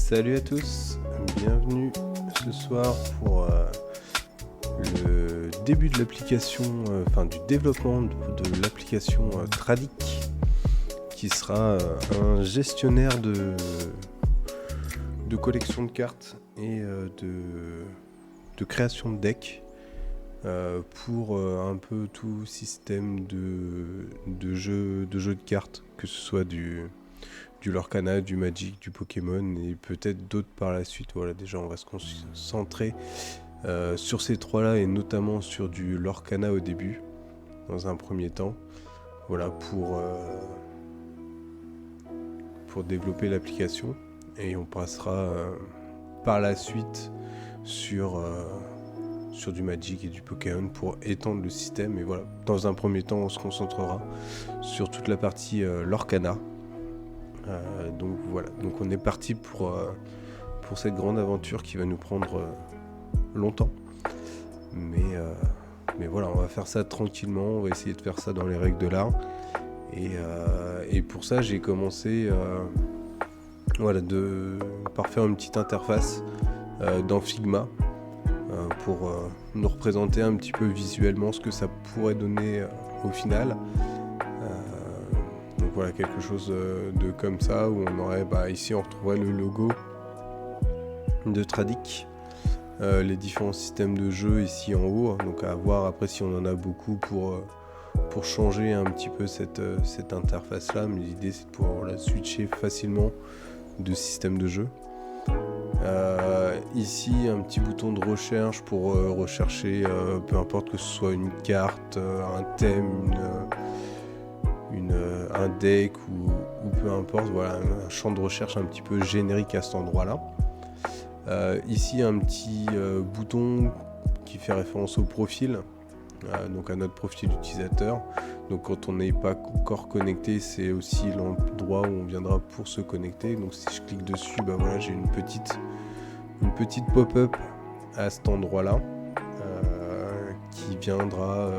Salut à tous, bienvenue ce soir pour le début de l'application, du développement de l'application Tradic, qui sera un gestionnaire de collection de cartes et de création de decks pour un peu tout système de jeu de cartes, que ce soit du Lorcana, du Magic, du Pokémon et peut-être d'autres par la suite. Voilà, déjà on va se concentrer sur ces trois-là et notamment sur du Lorcana au début, dans un premier temps. Voilà, pour développer l'application. Et on passera par la suite sur du Magic et du Pokémon pour étendre le système. Et voilà, dans un premier temps, on se concentrera sur toute la partie Lorcana. Donc voilà, donc on est parti pour cette grande aventure qui va nous prendre longtemps. Mais voilà, on va faire ça tranquillement, on va essayer de faire ça dans les règles de l'art. Et pour ça, j'ai commencé par faire une petite interface dans Figma pour nous représenter un petit peu visuellement ce que ça pourrait donner au final. Donc voilà, quelque chose de comme ça, où on aurait, ici on retrouverait le logo de Tradic, les différents systèmes de jeu ici en haut, donc à voir après si on en a beaucoup pour changer un petit peu cette interface là, mais l'idée c'est de pouvoir switcher facilement de système de jeu. Ici un petit bouton de recherche pour rechercher peu importe que ce soit une carte, un thème, un deck ou peu importe, voilà, un champ de recherche un petit peu générique à cet endroit là. Ici un petit bouton qui fait référence au profil, donc à notre profil utilisateur. Donc quand on n'est pas encore connecté, c'est aussi l'endroit où on viendra pour se connecter. Donc si je clique dessus, voilà, j'ai une petite pop-up à cet endroit là qui viendra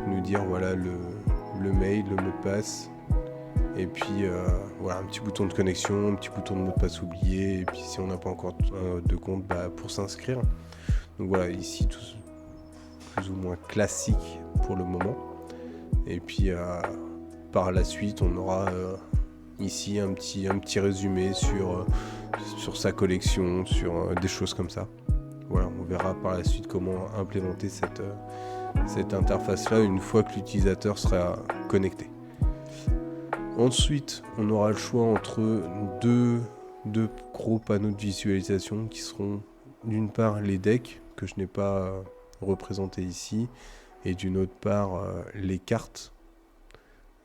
nous dire voilà le mail, le mot de passe, et puis voilà, un petit bouton de connexion, un petit bouton de mot de passe oublié, et puis si on n'a pas encore de compte, pour s'inscrire. Donc voilà, ici tout plus ou moins classique pour le moment. Et puis par la suite, on aura ici un petit résumé sur sa collection, sur des choses comme ça. Voilà, on verra par la suite comment implémenter cette interface-là une fois que l'utilisateur sera connecté. Ensuite, on aura le choix entre deux gros panneaux de visualisation qui seront d'une part les decks, que je n'ai pas représentés ici, et d'une autre part les cartes,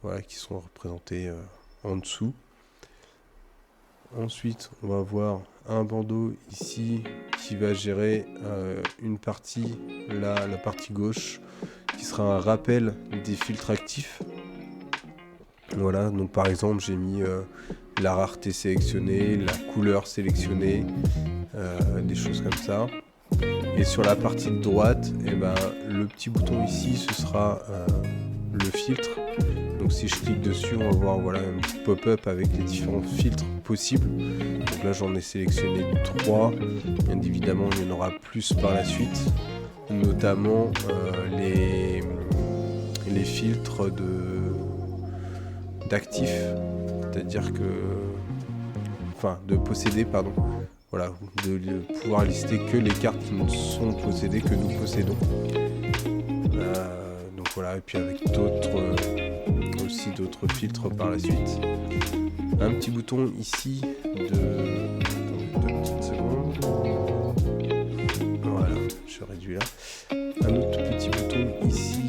voilà, qui sont représentées en dessous. Ensuite, on va voir un bandeau ici qui va gérer une partie, la partie gauche, qui sera un rappel des filtres actifs. Voilà, donc par exemple, j'ai mis la rareté sélectionnée, la couleur sélectionnée, des choses comme ça. Et sur la partie de droite, le petit bouton ici, ce sera le filtre. Donc si je clique dessus, on va voir voilà, un petit pop-up avec les différents filtres possibles. Donc là j'en ai sélectionné 3. Bien évidemment il y en aura plus par la suite. Notamment les filtres d'actifs. C'est-à-dire de posséder, pardon. Voilà, de pouvoir lister que les cartes qui nous sont possédées, que nous possédons. Donc voilà, et puis avec d'autres filtres par la suite. Un petit bouton ici de petites secondes. Voilà, je réduis là. Un autre petit bouton ici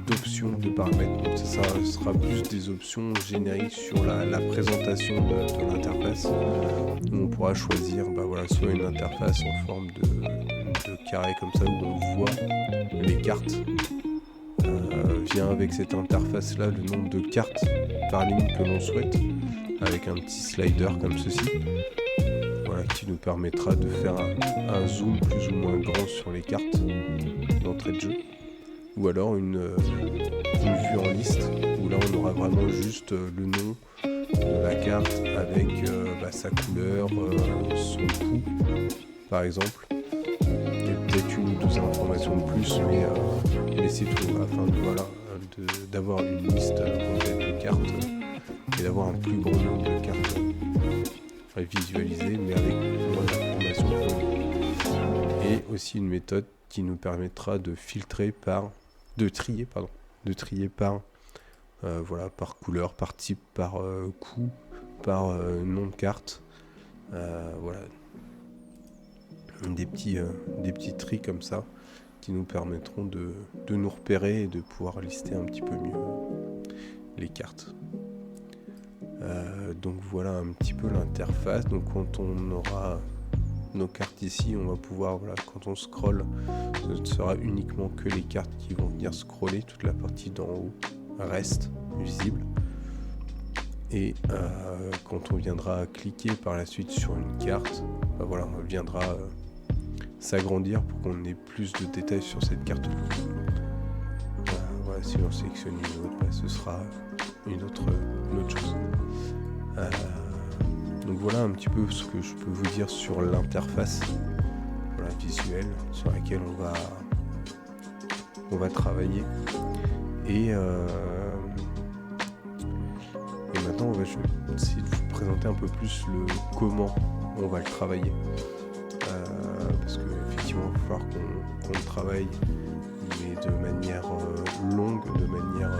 d'options, de paramètres. Donc ça sera plus des options génériques sur la présentation de l'interface. Où on pourra choisir soit une interface en forme de carré comme ça, où on voit les cartes. Vient avec cette interface là le nombre de cartes par ligne que l'on souhaite, avec un petit slider comme ceci, voilà, qui nous permettra de faire un zoom plus ou moins grand sur les cartes d'entrée de jeu, ou alors une vue en liste où là on aura vraiment juste le nom de la carte avec sa couleur, son coût par exemple, et peut-être une ou deux informations de plus, mais c'est tout, afin d'avoir une liste complète de cartes et d'avoir un plus grand nombre de cartes visualisées, mais avec moins d'informations fournies. Et aussi une méthode qui nous permettra de trier par par couleur, par type, par coût, par nom de carte. Voilà. Des petits tris comme ça qui nous permettront de nous repérer et de pouvoir lister un petit peu mieux les cartes. Donc voilà un petit peu l'interface. Donc quand on aura nos cartes ici, on va pouvoir, quand on scrolle, ce ne sera uniquement que les cartes qui vont venir scroller, toute la partie d'en haut reste visible. Et quand on viendra cliquer par la suite sur une carte, on viendra s'agrandir pour qu'on ait plus de détails sur cette carte. Si on sélectionne une autre, ce sera une autre chose. Donc voilà un petit peu ce que je peux vous dire sur l'interface visuelle sur laquelle on va travailler. Et maintenant je vais essayer de vous présenter un peu plus le comment on va le travailler. Parce qu'effectivement il va falloir qu'on le travaille, mais de manière longue, de manière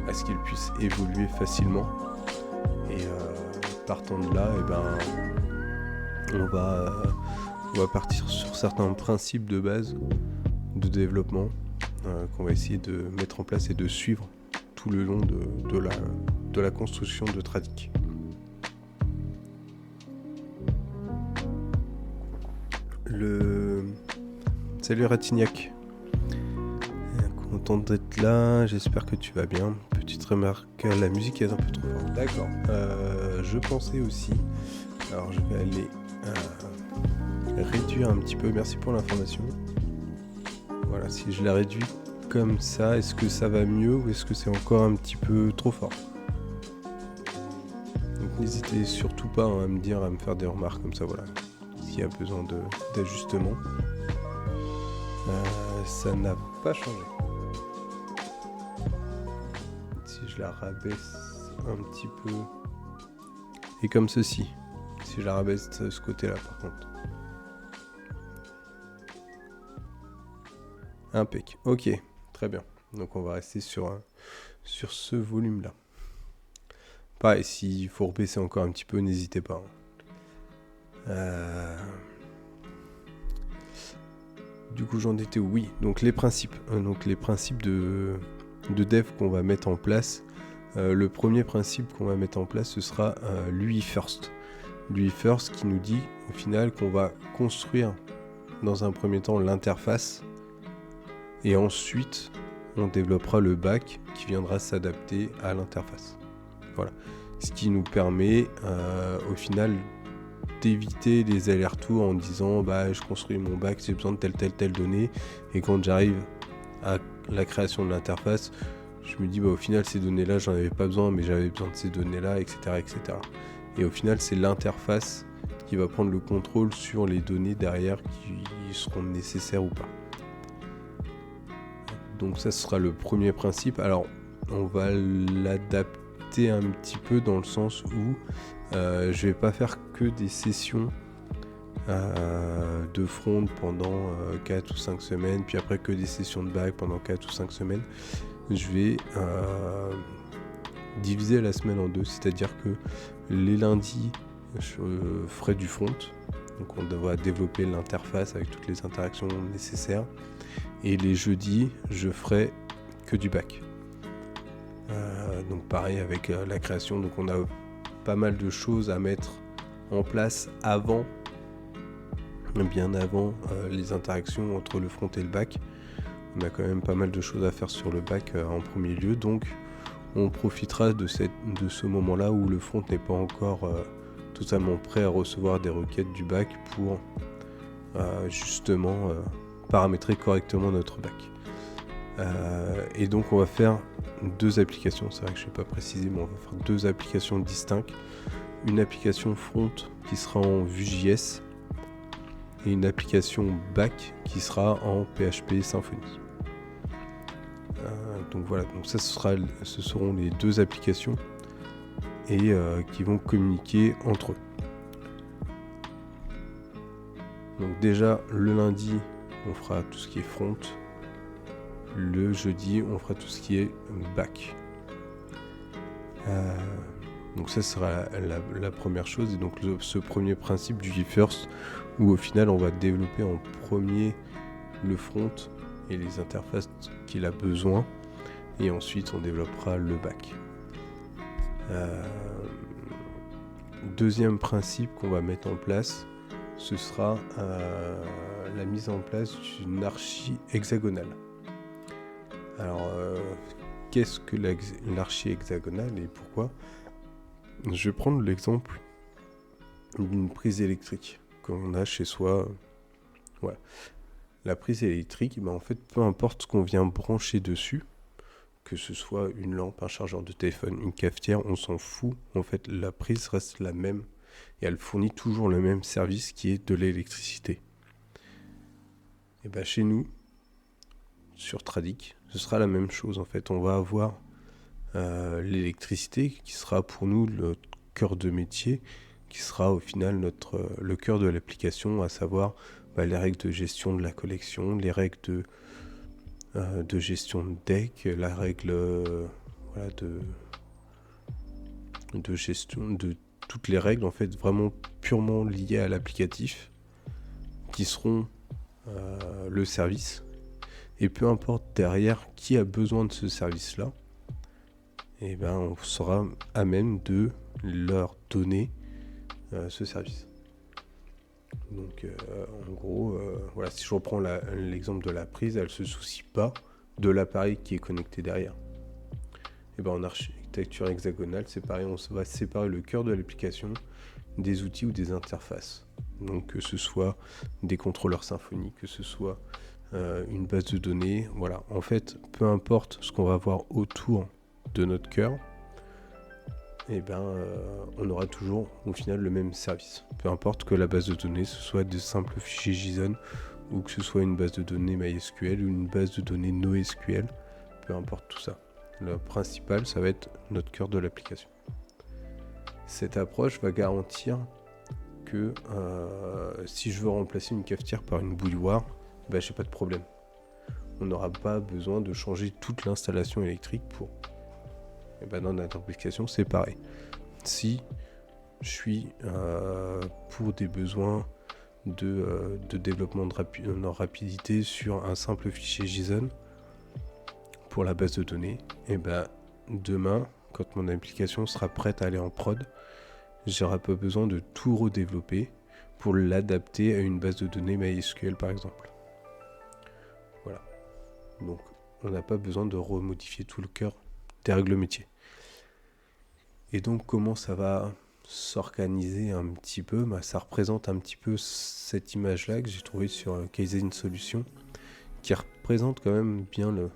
à ce qu'il puisse évoluer facilement. Et partant de là, on va partir sur certains principes de base de développement qu'on va essayer de mettre en place et de suivre tout le long de la construction de Tradic. Salut Ratignac, content d'être là, j'espère que tu vas bien. Petite remarque, la musique est un peu trop forte. D'accord, je pensais aussi, alors je vais aller réduire un petit peu, merci pour l'information. Voilà, si je la réduis comme ça, est-ce que ça va mieux ou est-ce que c'est encore un petit peu trop fort? Donc n'hésitez surtout pas à me dire, à me faire des remarques comme ça, s'il y a besoin d'ajustement. Ça n'a pas changé. Si je la rabaisse un petit peu, et comme ceci, si je la rabaisse de ce côté-là par contre. Impec. Ok, très bien. Donc on va rester sur ce volume-là. Pareil, s'il faut rebaisser encore un petit peu, n'hésitez pas. Du coup, j'en étais où? Oui, donc les principes. Les principes de dev qu'on va mettre en place. Le premier principe qu'on va mettre en place, ce sera l'UI First. L'UI First qui nous dit au final qu'on va construire dans un premier temps l'interface et ensuite on développera le back qui viendra s'adapter à l'interface. Voilà. Ce qui nous permet au final d'éviter les allers-retours en disant je construis mon back, j'ai besoin de telle donnée, et quand j'arrive à la création de l'interface, je me dis au final ces données-là j'en avais pas besoin, mais j'avais besoin de ces données-là, etc. Et au final c'est l'interface qui va prendre le contrôle sur les données derrière qui seront nécessaires ou pas. Donc ça ce sera le premier principe. Alors on va l'adapter un petit peu dans le sens où je vais pas faire que des sessions de front pendant 4 ou 5 semaines, puis après que des sessions de back pendant 4 ou 5 semaines. Je vais diviser la semaine en deux, c'est-à-dire que les lundis je ferai du front, donc on devra développer l'interface avec toutes les interactions nécessaires, et les jeudis je ferai que du back. Donc pareil avec la création, donc on a pas mal de choses à mettre en place bien avant les interactions entre le front et le back. On a quand même pas mal de choses à faire sur le back en premier lieu, donc on profitera de ce moment-là où le front n'est pas encore totalement prêt à recevoir des requêtes du back pour justement paramétrer correctement notre back. Et donc on va faire 2 applications, c'est vrai que je n'ai pas précisé, mais on va faire 2 applications distinctes. Une application front qui sera en Vue.js et une application back qui sera en PHP Symfony. Donc voilà, donc ça ce seront les 2 applications et qui vont communiquer entre eux. Donc déjà le lundi on fera tout ce qui est front, le jeudi on fera tout ce qui est back. Donc ça sera la première chose, et donc ce premier principe du first, où au final on va développer en premier le front et les interfaces qu'il a besoin, et ensuite on développera le back. Deuxième principe qu'on va mettre en place, ce sera la mise en place d'une archi hexagonale. Alors qu'est-ce que l'archi hexagonale et pourquoi ? Je vais prendre l'exemple d'une prise électrique qu'on a chez soi. Voilà. La prise électrique, en fait, peu importe ce qu'on vient brancher dessus, que ce soit une lampe, un chargeur de téléphone, une cafetière, on s'en fout. En fait, la prise reste la même et elle fournit toujours le même service qui est de l'électricité. Et chez nous, sur Tradic, ce sera la même chose. En fait, on va avoir l'électricité qui sera pour nous le cœur de métier, qui sera au final le cœur de l'application, à savoir les règles de gestion de la collection, les règles de gestion de deck, la règle de gestion de toutes les règles en fait vraiment purement liées à l'applicatif qui seront le service, et peu importe derrière qui a besoin de ce service là, et on sera à même de leur donner ce service. Donc en gros, si je reprends l'exemple de la prise, elle ne se soucie pas de l'appareil qui est connecté derrière. Et en architecture hexagonale, c'est pareil, on va séparer le cœur de l'application des outils ou des interfaces. Donc que ce soit des contrôleurs Symfony, que ce soit une base de données, voilà. En fait, peu importe ce qu'on va avoir autour de notre cœur, on aura toujours au final le même service. Peu importe que la base de données ce soit de simples fichiers JSON ou que ce soit une base de données MySQL ou une base de données NoSQL, peu importe tout ça. Le principal, ça va être notre cœur de l'application. Cette approche va garantir que si je veux remplacer une cafetière par une bouilloire, j'ai pas de problème. On n'aura pas besoin de changer toute l'installation électrique pour. Dans notre application, c'est pareil. Si je suis pour des besoins de développement de rapidité sur un simple fichier JSON pour la base de données, demain, quand mon application sera prête à aller en prod, j'aurai pas besoin de tout redévelopper pour l'adapter à une base de données MySQL par exemple. Voilà. Donc on n'a pas besoin de remodifier tout le cœur des règles métiers. Et donc comment ça va s'organiser un petit peu, ça représente un petit peu cette image-là que j'ai trouvée sur Kaizen Solutions, qui représente quand même bien le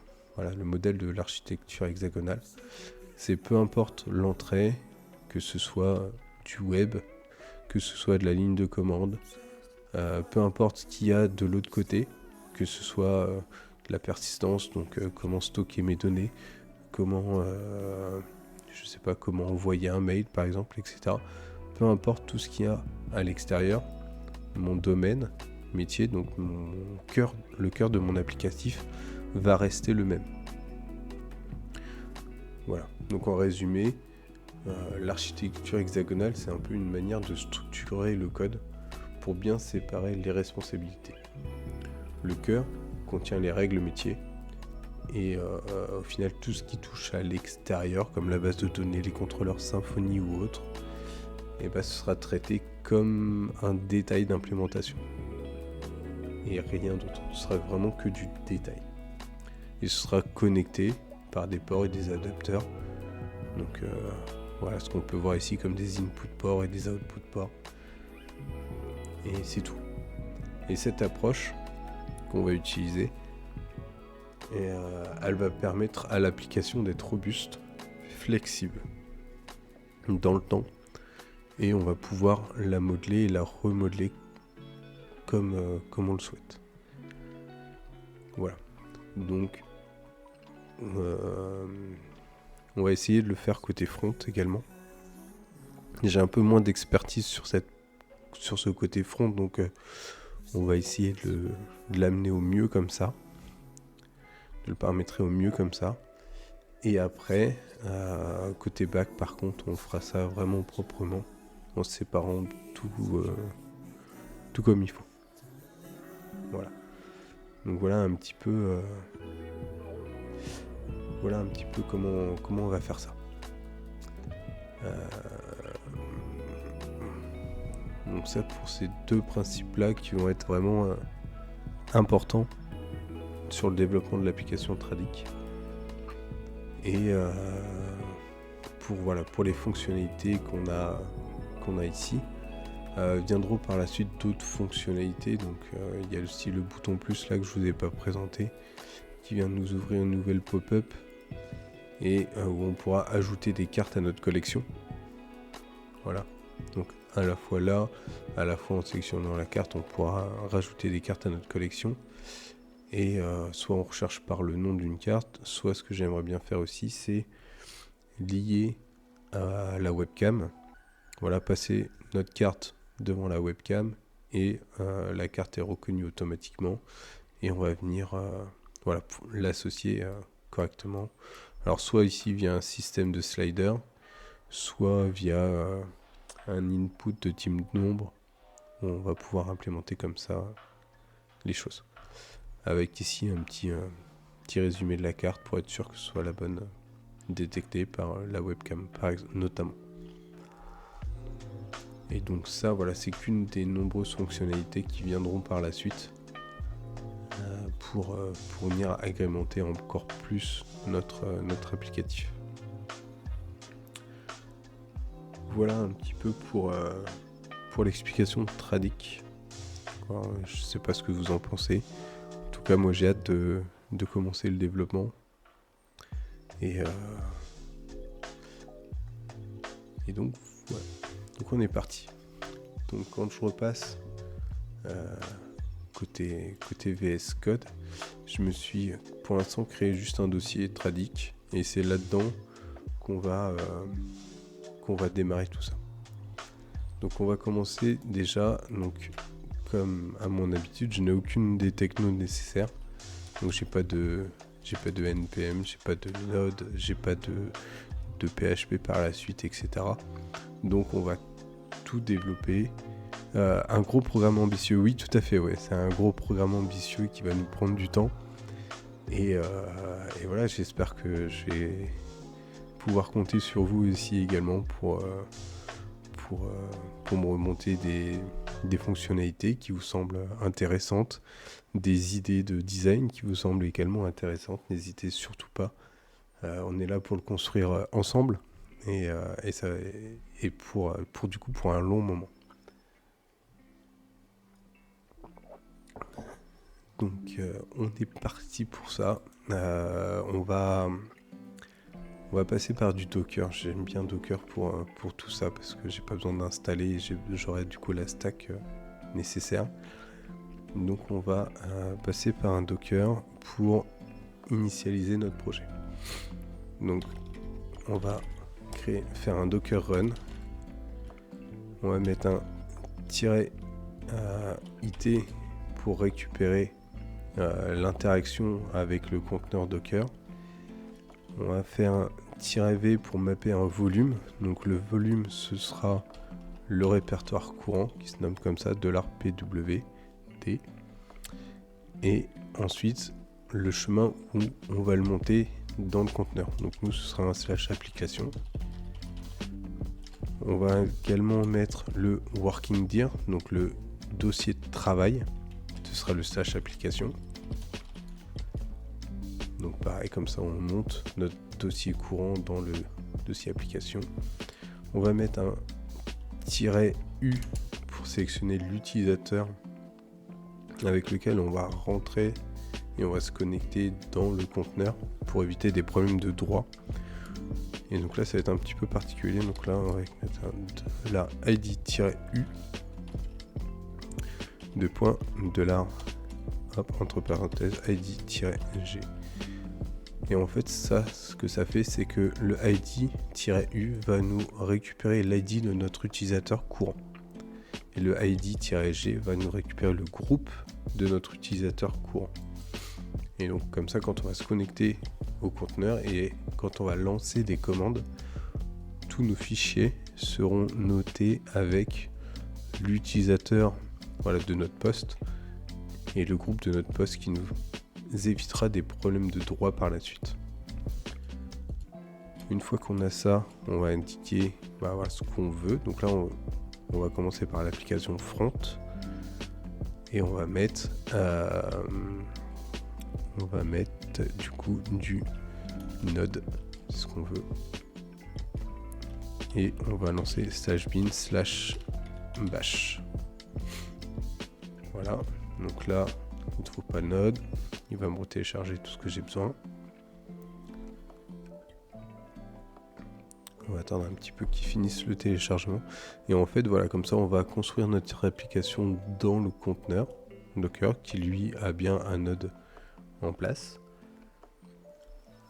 modèle de l'architecture hexagonale. C'est peu importe l'entrée, que ce soit du web, que ce soit de la ligne de commande, peu importe ce qu'il y a de l'autre côté, que ce soit de la persistance, donc comment stocker mes données, comment envoyer un mail par exemple, etc. Peu importe tout ce qu'il y a à l'extérieur, mon domaine métier, donc le cœur de mon applicatif va rester le même. Voilà, donc en résumé, l'architecture hexagonale, c'est un peu une manière de structurer le code pour bien séparer les responsabilités. Le cœur contient les règles métiers, et au final tout ce qui touche à l'extérieur, comme la base de données, les contrôleurs Symfony ou autres, ce sera traité comme un détail d'implémentation et rien d'autre. Ce sera vraiment que du détail, et ce sera connecté par des ports et des adapteurs. Donc voilà ce qu'on peut voir ici comme des input ports et des output ports, et c'est tout. Et cette approche qu'on va utiliser, Et elle va permettre à l'application d'être robuste, flexible dans le temps. Et on va pouvoir la modeler et la remodeler comme on le souhaite. Voilà. Donc, on va essayer de le faire côté front également. J'ai un peu moins d'expertise sur ce côté front, donc on va essayer de l'amener au mieux comme ça, de le paramétrer au mieux comme ça. Et après, côté back, par contre, on fera ça vraiment proprement, en séparant tout comme il faut. Voilà. Donc voilà un petit peu comment on va faire ça. Donc ça pour ces deux principes-là qui vont être vraiment importants sur le développement de l'application Tradic. Et pour les fonctionnalités qu'on a ici, viendront par la suite d'autres fonctionnalités. Donc il y a aussi le bouton plus là que je vous ai pas présenté, qui vient de nous ouvrir une nouvelle pop-up et où on pourra ajouter des cartes à notre collection. Voilà. Donc à la fois là, à la fois en sélectionnant la carte, on pourra rajouter des cartes à notre collection. Et soit on recherche par le nom d'une carte, soit ce que j'aimerais bien faire aussi, c'est lier à la webcam. Voilà, passer notre carte devant la webcam et la carte est reconnue automatiquement. Et on va venir l'associer correctement. Alors soit ici via un système de slider, soit via un input de type nombre. On va pouvoir implémenter comme ça les choses. Avec ici un petit résumé de la carte pour être sûr que ce soit la bonne détectée par la webcam, par exemple, notamment. Et donc ça, voilà, c'est qu'une des nombreuses fonctionnalités qui viendront par la suite pour venir agrémenter encore plus notre applicatif. Voilà un petit peu pour l'explication de Tradic. Alors, je sais pas ce que vous en pensez. En tout cas, moi j'ai hâte de commencer le développement. Et donc, voilà. Donc on est parti. Donc quand je repasse côté VS Code, je me suis pour l'instant créé juste un dossier Tradic et c'est là-dedans qu'on va démarrer tout ça. Donc on va commencer déjà, donc comme à mon habitude, je n'ai aucune des technos nécessaires. Donc j'ai pas de NPM, j'ai pas de Node, j'ai pas de PHP par la suite, etc. Donc on va tout développer. Un gros programme ambitieux, oui, tout à fait, ouais. C'est un gros programme ambitieux qui va nous prendre du temps. Et voilà, j'espère que je vais pouvoir compter sur vous aussi également pour me remonter des fonctionnalités qui vous semblent intéressantes, des idées de design qui vous semblent également intéressantes. N'hésitez surtout pas. On est là pour le construire ensemble et pour un long moment. Donc on est parti pour ça. On va passer par du Docker. J'aime bien Docker pour tout ça parce que j'ai pas besoin d'installer. J'aurai du coup la stack nécessaire. Donc on va passer par un Docker pour initialiser notre projet. Donc on va faire un Docker run. On va mettre un -it pour récupérer l'interaction avec le conteneur Docker. On va faire un -v pour mapper un volume. Donc le volume, ce sera le répertoire courant qui se nomme comme ça, $pwd. Et ensuite, le chemin où on va le monter dans le conteneur. Donc nous, ce sera un /application. On va également mettre le working dir, donc le dossier de travail. Ce sera le /application. Donc pareil, comme ça, on monte notre dossier courant dans le dossier application. On va mettre un -u pour sélectionner l'utilisateur avec lequel on va rentrer et on va se connecter dans le conteneur pour éviter des problèmes de droit. Et donc là ça va être un petit peu particulier, donc là on va mettre la id-u $, entre parenthèses id-g. Et en fait ça, ce que ça fait, c'est que le id-u va nous récupérer l'id de notre utilisateur courant. Et le id-g va nous récupérer le groupe de notre utilisateur courant. Et donc comme ça, quand on va se connecter au conteneur et quand on va lancer des commandes, tous nos fichiers seront notés avec l'utilisateur de notre poste et le groupe de notre poste qui nous évitera des problèmes de droit par la suite. Une fois qu'on a ça, on va indiquer ce qu'on veut. Donc là, on va commencer par l'application front et on va mettre du coup du node, c'est ce qu'on veut, et on va lancer /bin/bash. Voilà, donc là on ne trouve pas le node, il va me télécharger tout ce que j'ai besoin. On va attendre un petit peu qu'il finisse le téléchargement. Et en fait, voilà, comme ça, on va construire notre application dans le conteneur Docker qui, lui, a bien un node en place.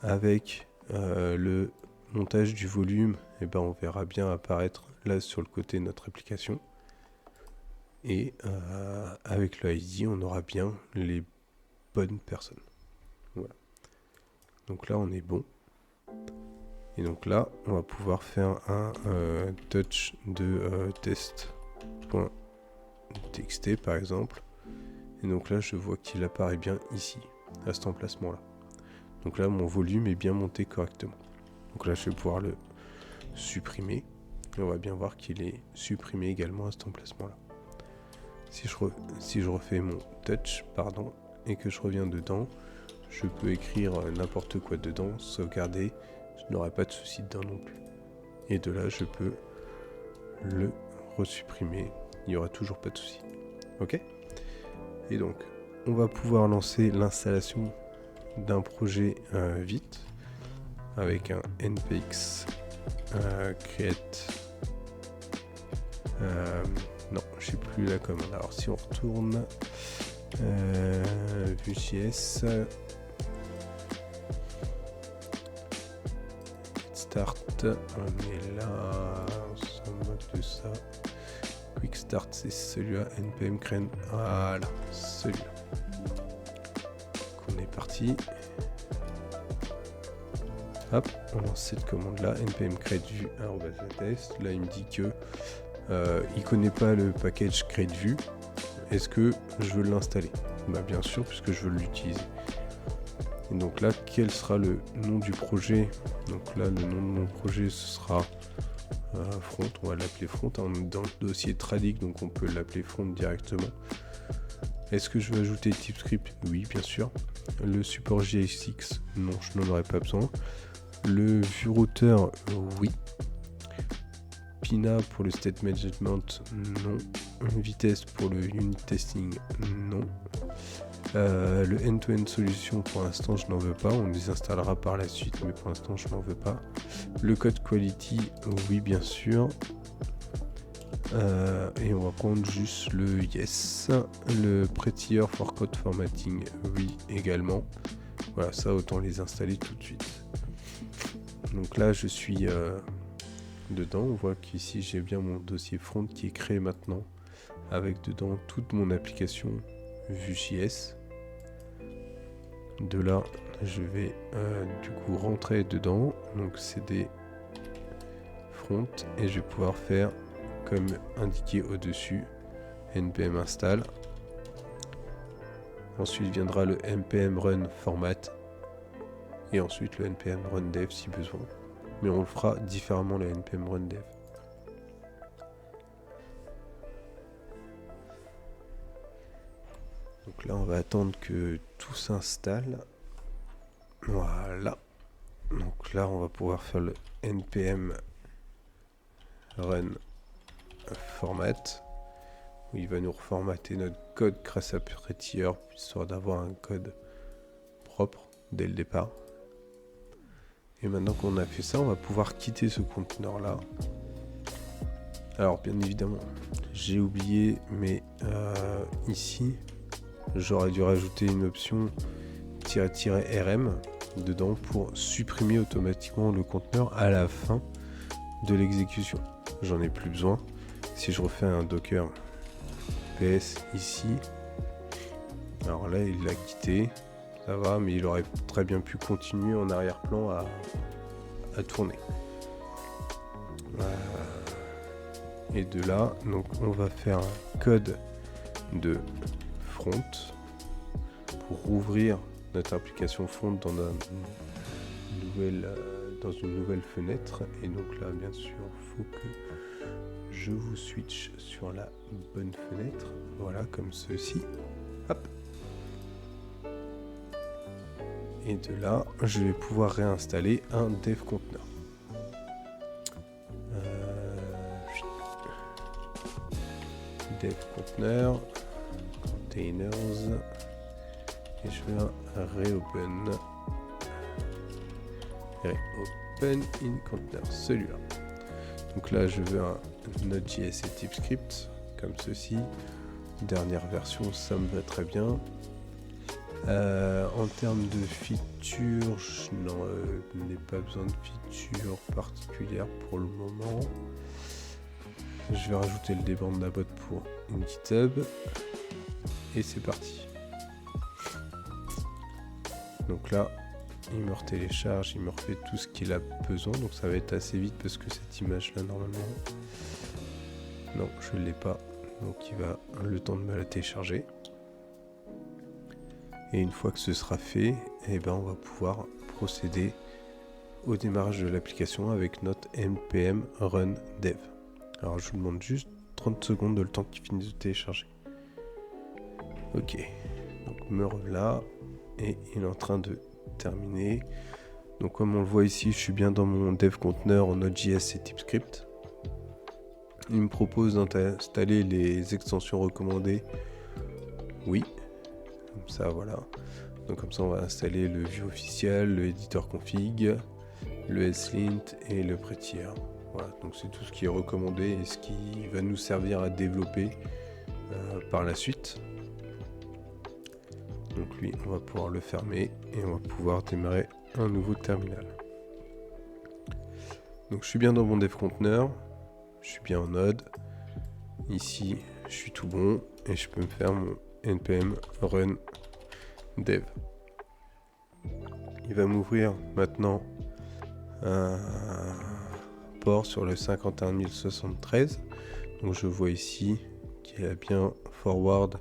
Avec le montage du volume, on verra bien apparaître là sur le côté de notre application. Et avec le ID, on aura bien les bonnes personnes. Voilà. Donc là, on est bon. Et donc là, on va pouvoir faire un touch de test.txt par exemple. Et donc là, je vois qu'il apparaît bien ici, à cet emplacement-là. Donc là, mon volume est bien monté correctement. Donc là, je vais pouvoir le supprimer. Et on va bien voir qu'il est supprimé également à cet emplacement-là. Si je refais mon touch, et que je reviens dedans, je peux écrire n'importe quoi dedans, sauvegarder. Je n'aurai pas de souci dedans non plus. Et de là, je peux le resupprimer. Il n'y aura toujours pas de souci. Ok ? Et donc, on va pouvoir lancer l'installation d'un projet vite avec un npx create. Non, je sais plus la commande. Alors, si on retourne Vue.js. Start, on est là, on se moque de ça. Quick start, c'est celui-là, npm create, voilà, celui-là. On est parti. Hop, on lance cette commande-là, npm create vue @test. Là, il me dit que il connaît pas le package create vue. Est-ce que je veux l'installer ? Bien sûr, puisque je veux l'utiliser. Et donc là, quel sera le nom du projet ? Donc là, le nom de mon projet, ce sera front. On va l'appeler front. On est dans le dossier Tradic, donc on peut l'appeler front directement. Est-ce que je veux ajouter TypeScript ? Oui, bien sûr. Le support JSX ? Non, je n'en aurai pas besoin. Le vue router ? Oui. Pina pour le state management ? Non. Vitesse pour le unit testing ? Non. Le end-to-end solution, pour l'instant je n'en veux pas, on les installera par la suite, mais pour l'instant je n'en veux pas. Le code quality, oui bien sûr. Et on va prendre juste le yes. Le prettier for code formatting, oui également. Voilà, ça autant les installer tout de suite. Donc là je suis dedans, on voit qu'ici j'ai bien mon dossier front qui est créé maintenant, avec dedans toute mon application Vue.js. De là, je vais du coup rentrer dedans. Donc c'est des front et je vais pouvoir faire comme indiqué au-dessus npm install. Ensuite viendra le npm run format et ensuite le npm run dev si besoin. Mais on le fera différemment le npm run dev. Donc là, on va attendre que tout s'installe. Voilà. Donc là, on va pouvoir faire le npm run format, où il va nous reformater notre code grâce à Prettier, histoire d'avoir un code propre dès le départ. Et maintenant qu'on a fait ça, on va pouvoir quitter ce conteneur là. Alors bien évidemment, j'ai oublié, mais ici, j'aurais dû rajouter une option "-rm" dedans pour supprimer automatiquement le conteneur à la fin de l'exécution. J'en ai plus besoin. Si je refais un docker ps ici, alors là il l'a quitté, ça va, mais il aurait très bien pu continuer en arrière-plan à tourner. Et de là, donc on va faire un code de front pour rouvrir notre application front dans une nouvelle fenêtre. Et donc là, bien sûr, il faut que je vous switch sur la bonne fenêtre. Voilà, comme ceci. Hop. Et de là, je vais pouvoir réinstaller un dev container. Dev container, containers, et je fais un reopen in container, celui-là. Donc là je veux un Node.js et TypeScript comme ceci. Dernière version, ça me va très bien. En termes de features, non, je n'ai pas besoin de features particulières pour le moment. Je vais rajouter le debug pour une GitHub et c'est parti. Donc là, il me télécharge, il me refait tout ce qu'il a besoin, donc ça va être assez vite parce que cette image là normalement, non, je ne l'ai pas, donc il va le temps de me la télécharger. Et une fois que ce sera fait, eh ben, on va pouvoir procéder au démarrage de l'application avec notre npm run dev. Alors je vous demande juste 30 secondes de le temps qu'il finisse de télécharger. Ok, donc me revoilà et il est en train de terminer. Donc comme on le voit ici, je suis bien dans mon dev container en Node.js et TypeScript. Il me propose d'installer les extensions recommandées. Oui, comme ça voilà. Donc comme ça on va installer le view officiel, le éditeur config, le slint et le prettier. Voilà, donc c'est tout ce qui est recommandé et ce qui va nous servir à développer par la suite. Donc lui, on va pouvoir le fermer et on va pouvoir démarrer un nouveau terminal. Donc je suis bien dans mon dev container, je suis bien en Node. Ici, je suis tout bon et je peux me faire mon npm run dev. Il va m'ouvrir maintenant un port sur le 51073. Donc je vois ici qu'il a bien forward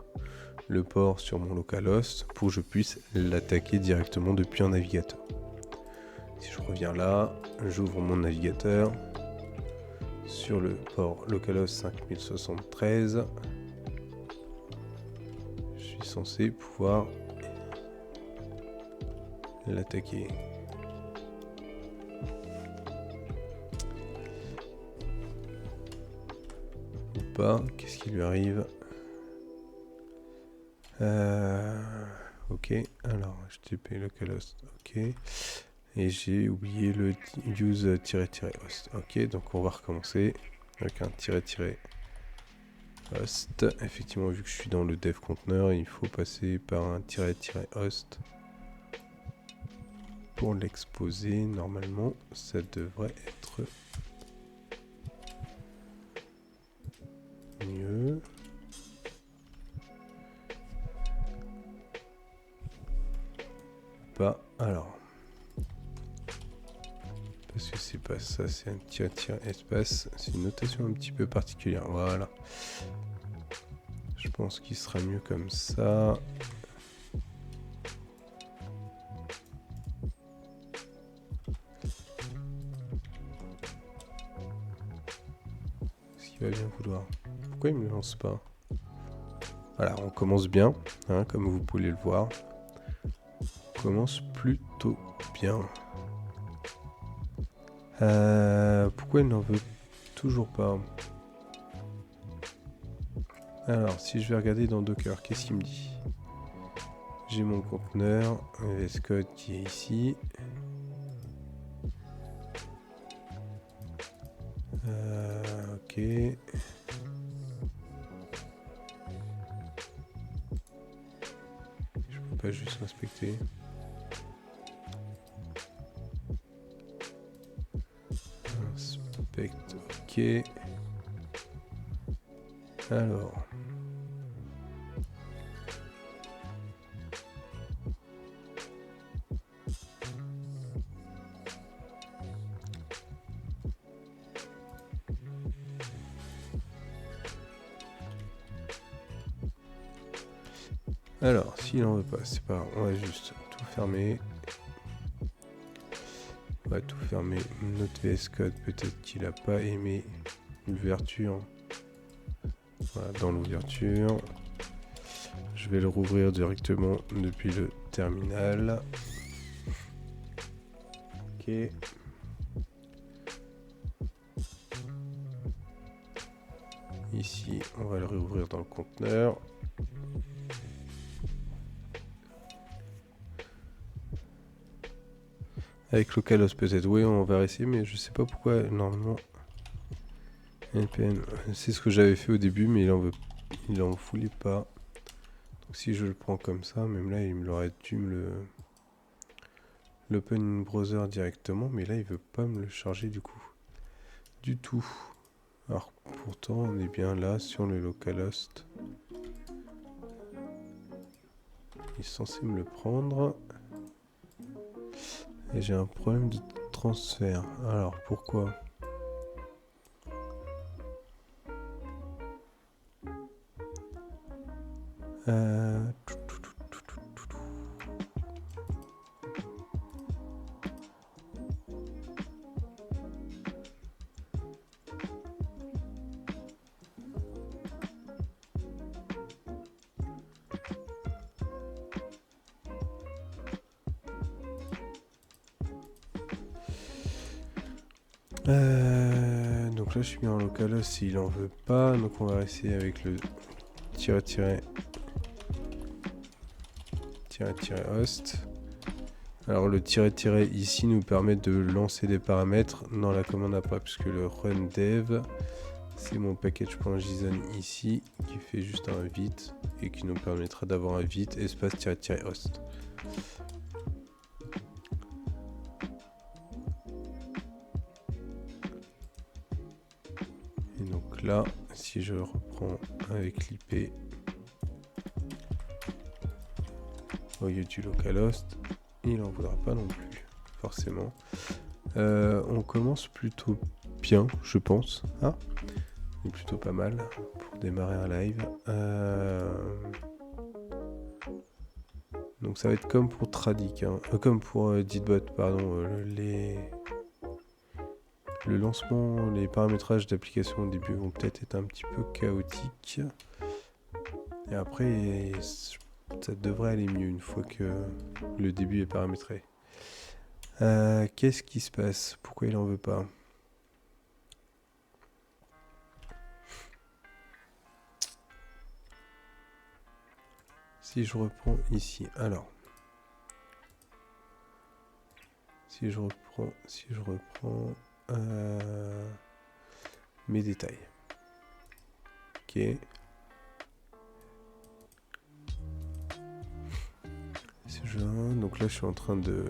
le port sur mon localhost pour que je puisse l'attaquer directement depuis un navigateur. Si je reviens là, j'ouvre mon navigateur sur le port localhost 5073. Je suis censé pouvoir l'attaquer. Ou pas, qu'est-ce qui lui arrive? Ok, alors HTTP localhost, ok. Et j'ai oublié le use-host. Ok, donc on va recommencer avec un -host. Effectivement, vu que je suis dans le dev container, il faut passer par un -host pour l'exposer. Normalement, ça devrait être mieux. Pas alors. Parce que c'est pas ça, c'est un -espace. C'est une notation un petit peu particulière. Voilà. Je pense qu'il sera mieux comme ça. Est-ce qu'il va bien vouloir? Pourquoi il me lance pas? Voilà, on commence bien, hein, comme vous pouvez le voir. On commence plutôt bien. Pourquoi il n'en veut toujours pas? Alors, si je vais regarder dans Docker, qu'est-ce qu'il me dit? J'ai mon conteneur, VS Code qui est ici. Ok. Je peux pas juste inspecter. Inspect, ok. Alors. Alors, s'il en veut pas, c'est pas grave, on va juste tout fermer. On va tout fermer. Notre VS Code, peut-être qu'il a pas aimé l'ouverture. Voilà, dans l'ouverture. Je vais le rouvrir directement depuis le terminal. Ok. Ici, on va le réouvrir dans le conteneur. Avec localhost peut-être, oui, on va essayer, mais je sais pas pourquoi, normalement, npm, c'est ce que j'avais fait au début, mais il en voulait pas. Donc si je le prends comme ça, même là, il me l'aurait dû l'open browser directement, mais là, il veut pas me le charger du coup. Du tout. Alors, pourtant, on est bien là, sur le localhost. Il est censé me le prendre. Et j'ai un problème de transfert. Alors, pourquoi ? Donc là je suis mis en localhost s'il en veut pas, donc on va essayer avec le host. Alors le tiret ici nous permet de lancer des paramètres dans la commande après, puisque le run dev c'est mon package.json ici qui fait juste un vite et qui nous permettra d'avoir un vite espace host. Et donc là, si je reprends avec l'IP au lieu du localhost, il n'en voudra pas non plus, forcément. On commence plutôt bien, je pense. Ah, c'est plutôt pas mal pour démarrer un live. Donc ça va être comme pour Tradic, hein. Comme pour Ditbot, pardon. Le lancement, les paramétrages d'application au début vont peut-être être un petit peu chaotiques. Et après, ça devrait aller mieux une fois que le début est paramétré. Qu'est-ce qui se passe ? Pourquoi il en veut pas ? Si je reprends ici, alors. Si je reprends mes détails. Ok. Donc là je suis en train de...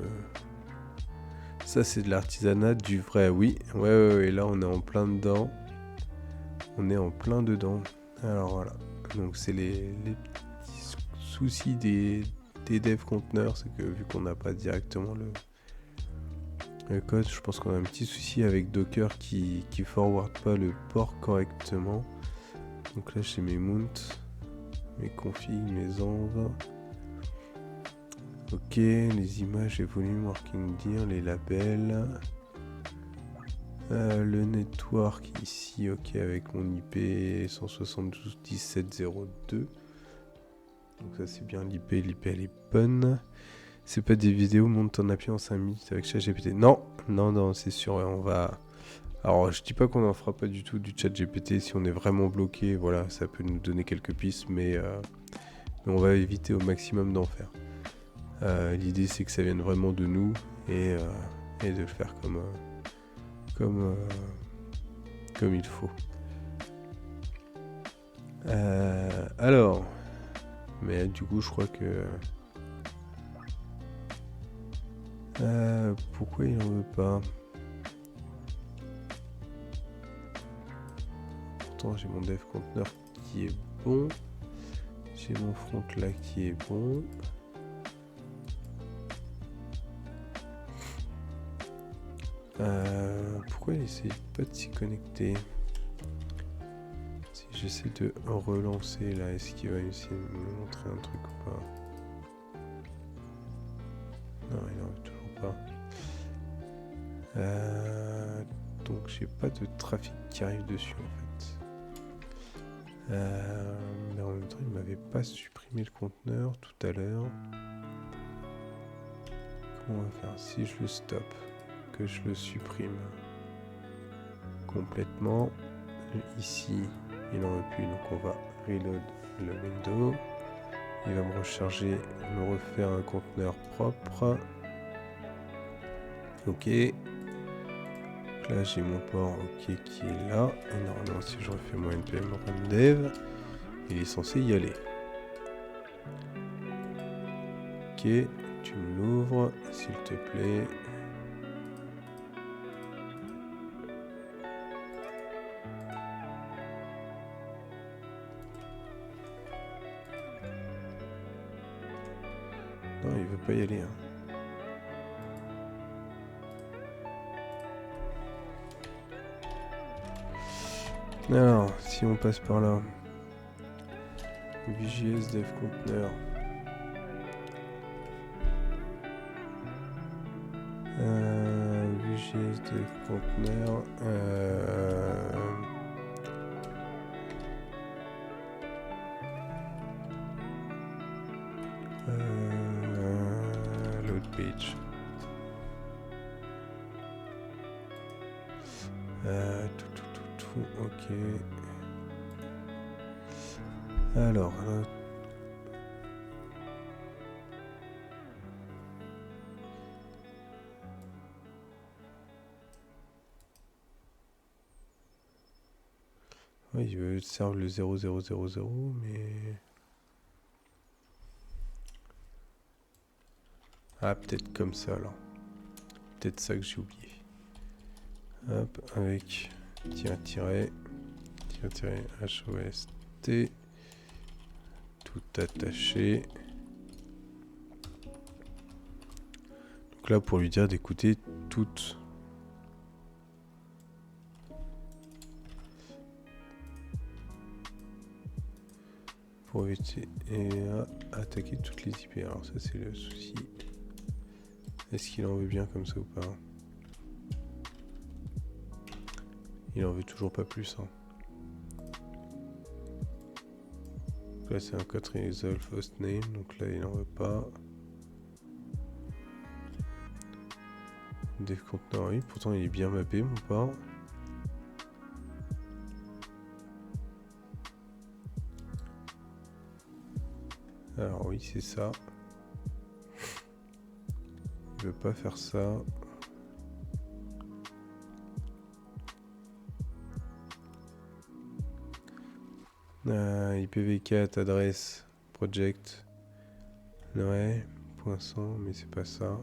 Ça c'est de l'artisanat du vrai, oui. Ouais, là on est en plein dedans. On est en plein dedans. Alors voilà. Donc c'est les petits soucis des devs conteneurs, c'est que vu qu'on n'a pas directement le code, je pense qu'on a un petit souci avec Docker qui forward pas le port correctement. Donc là j'ai mes mounts, mes configs, mes env. Ok, les images et volume working dir, les labels. Le network ici, ok, avec mon IP 172.17.02. Donc ça c'est bien l'IP elle est bonne. C'est pas des vidéos montent en appui en 5 minutes avec ChatGPT. Non, c'est sûr, on va... Alors je dis pas qu'on en fera pas du tout du ChatGPT, si on est vraiment bloqué, voilà, ça peut nous donner quelques pistes, mais on va éviter au maximum d'en faire. L'idée c'est que ça vienne vraiment de nous et de le faire comme il faut. Alors, mais du coup je crois que pourquoi il en veut pas? Pourtant j'ai mon dev conteneur qui est bon, j'ai mon front là qui est bon. Pourquoi il essaie pas de s'y connecter? Si j'essaie de relancer là, est-ce qu'il va essayer de me montrer un truc ou pas? Non, il n'en veut toujours pas. Donc j'ai pas de trafic qui arrive dessus en fait. Mais en même temps, il m'avait pas supprimé le conteneur tout à l'heure. Comment on va faire si je le stoppe, que je le supprime complètement? Ici, il n'en veut plus, donc on va reload le window. Il va me recharger, me refaire un conteneur propre. Ok. Là, j'ai mon port OK qui est là. Et normalement, si je refais mon npm run dev, il est censé y aller. Ok, tu me l'ouvres, s'il te plaît. Non, il veut pas y aller. Alors, si on passe par là. VJS dev conteneur. VJS dev conteneur. Load page. Ok. Alors. Oui, il veut serve le 0000, mais... Ah, peut-être comme ça, alors. Peut-être ça que j'ai oublié. Hop, avec tiret HOST, tout attaché. Donc là, pour lui dire d'écouter toutes. Pour éviter et attaquer toutes les IP. Alors ça, c'est le souci. Est-ce qu'il en veut bien comme ça ou pas? Il en veut toujours pas plus. Là, c'est un code resolve hostname, donc là, il en veut pas. Dev conteneur, oui, pourtant il est bien mappé, mon port. Alors oui, c'est ça. Il veut pas faire ça. IPv4 adresse project. Ouais, .100, mais c'est pas ça.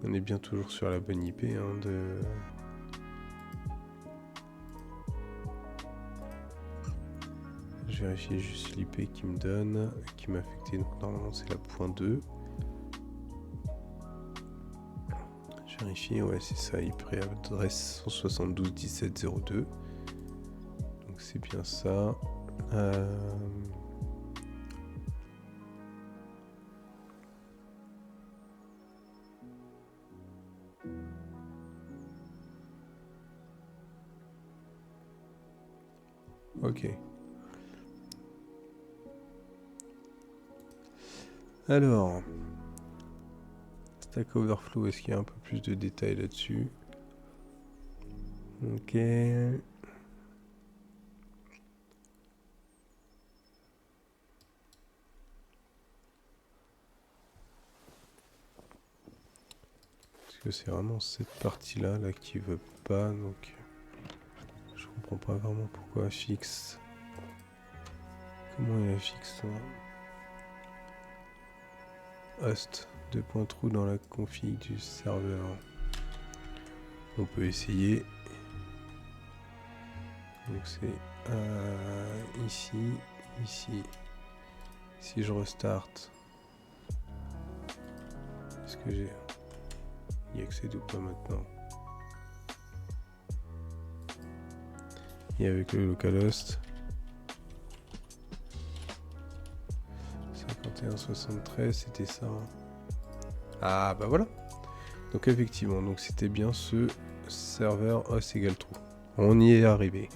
On est bien toujours sur la bonne IP de... Je vérifie juste l'IP qui me donne, qui m'a affecté, donc normalement c'est la .2. Je vérifie, ouais c'est ça, IP adresse 172.17.02. Donc c'est bien ça. Ok. Alors, Stack Overflow, est-ce qu'il y a un peu plus de détails là-dessus? Ok. Parce que c'est vraiment cette partie-là là, qui veut pas, donc je comprends pas vraiment pourquoi fixe. Comment il a fixe ça? Host, 2.true dans la config du serveur. On peut essayer. Donc c'est ici, ici. Si je restart, est-ce que j'ai y accède ou pas maintenant? Et avec le localhost 5173, c'était ça. Ah bah voilà. Donc effectivement, donc c'était bien ce serveur host égale true. On y est arrivé.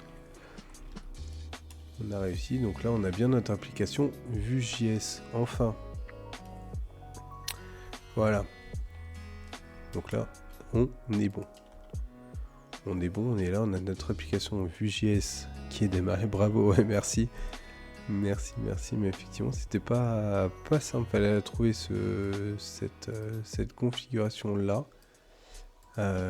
On a réussi. Donc là, on a bien notre application Vue.js. Enfin. Voilà. Donc là, on est bon. On est bon, on est là, on a notre application Vue.js qui est démarrée. Bravo, ouais, merci. Merci, mais effectivement, c'était pas simple. Fallait trouver cette configuration-là.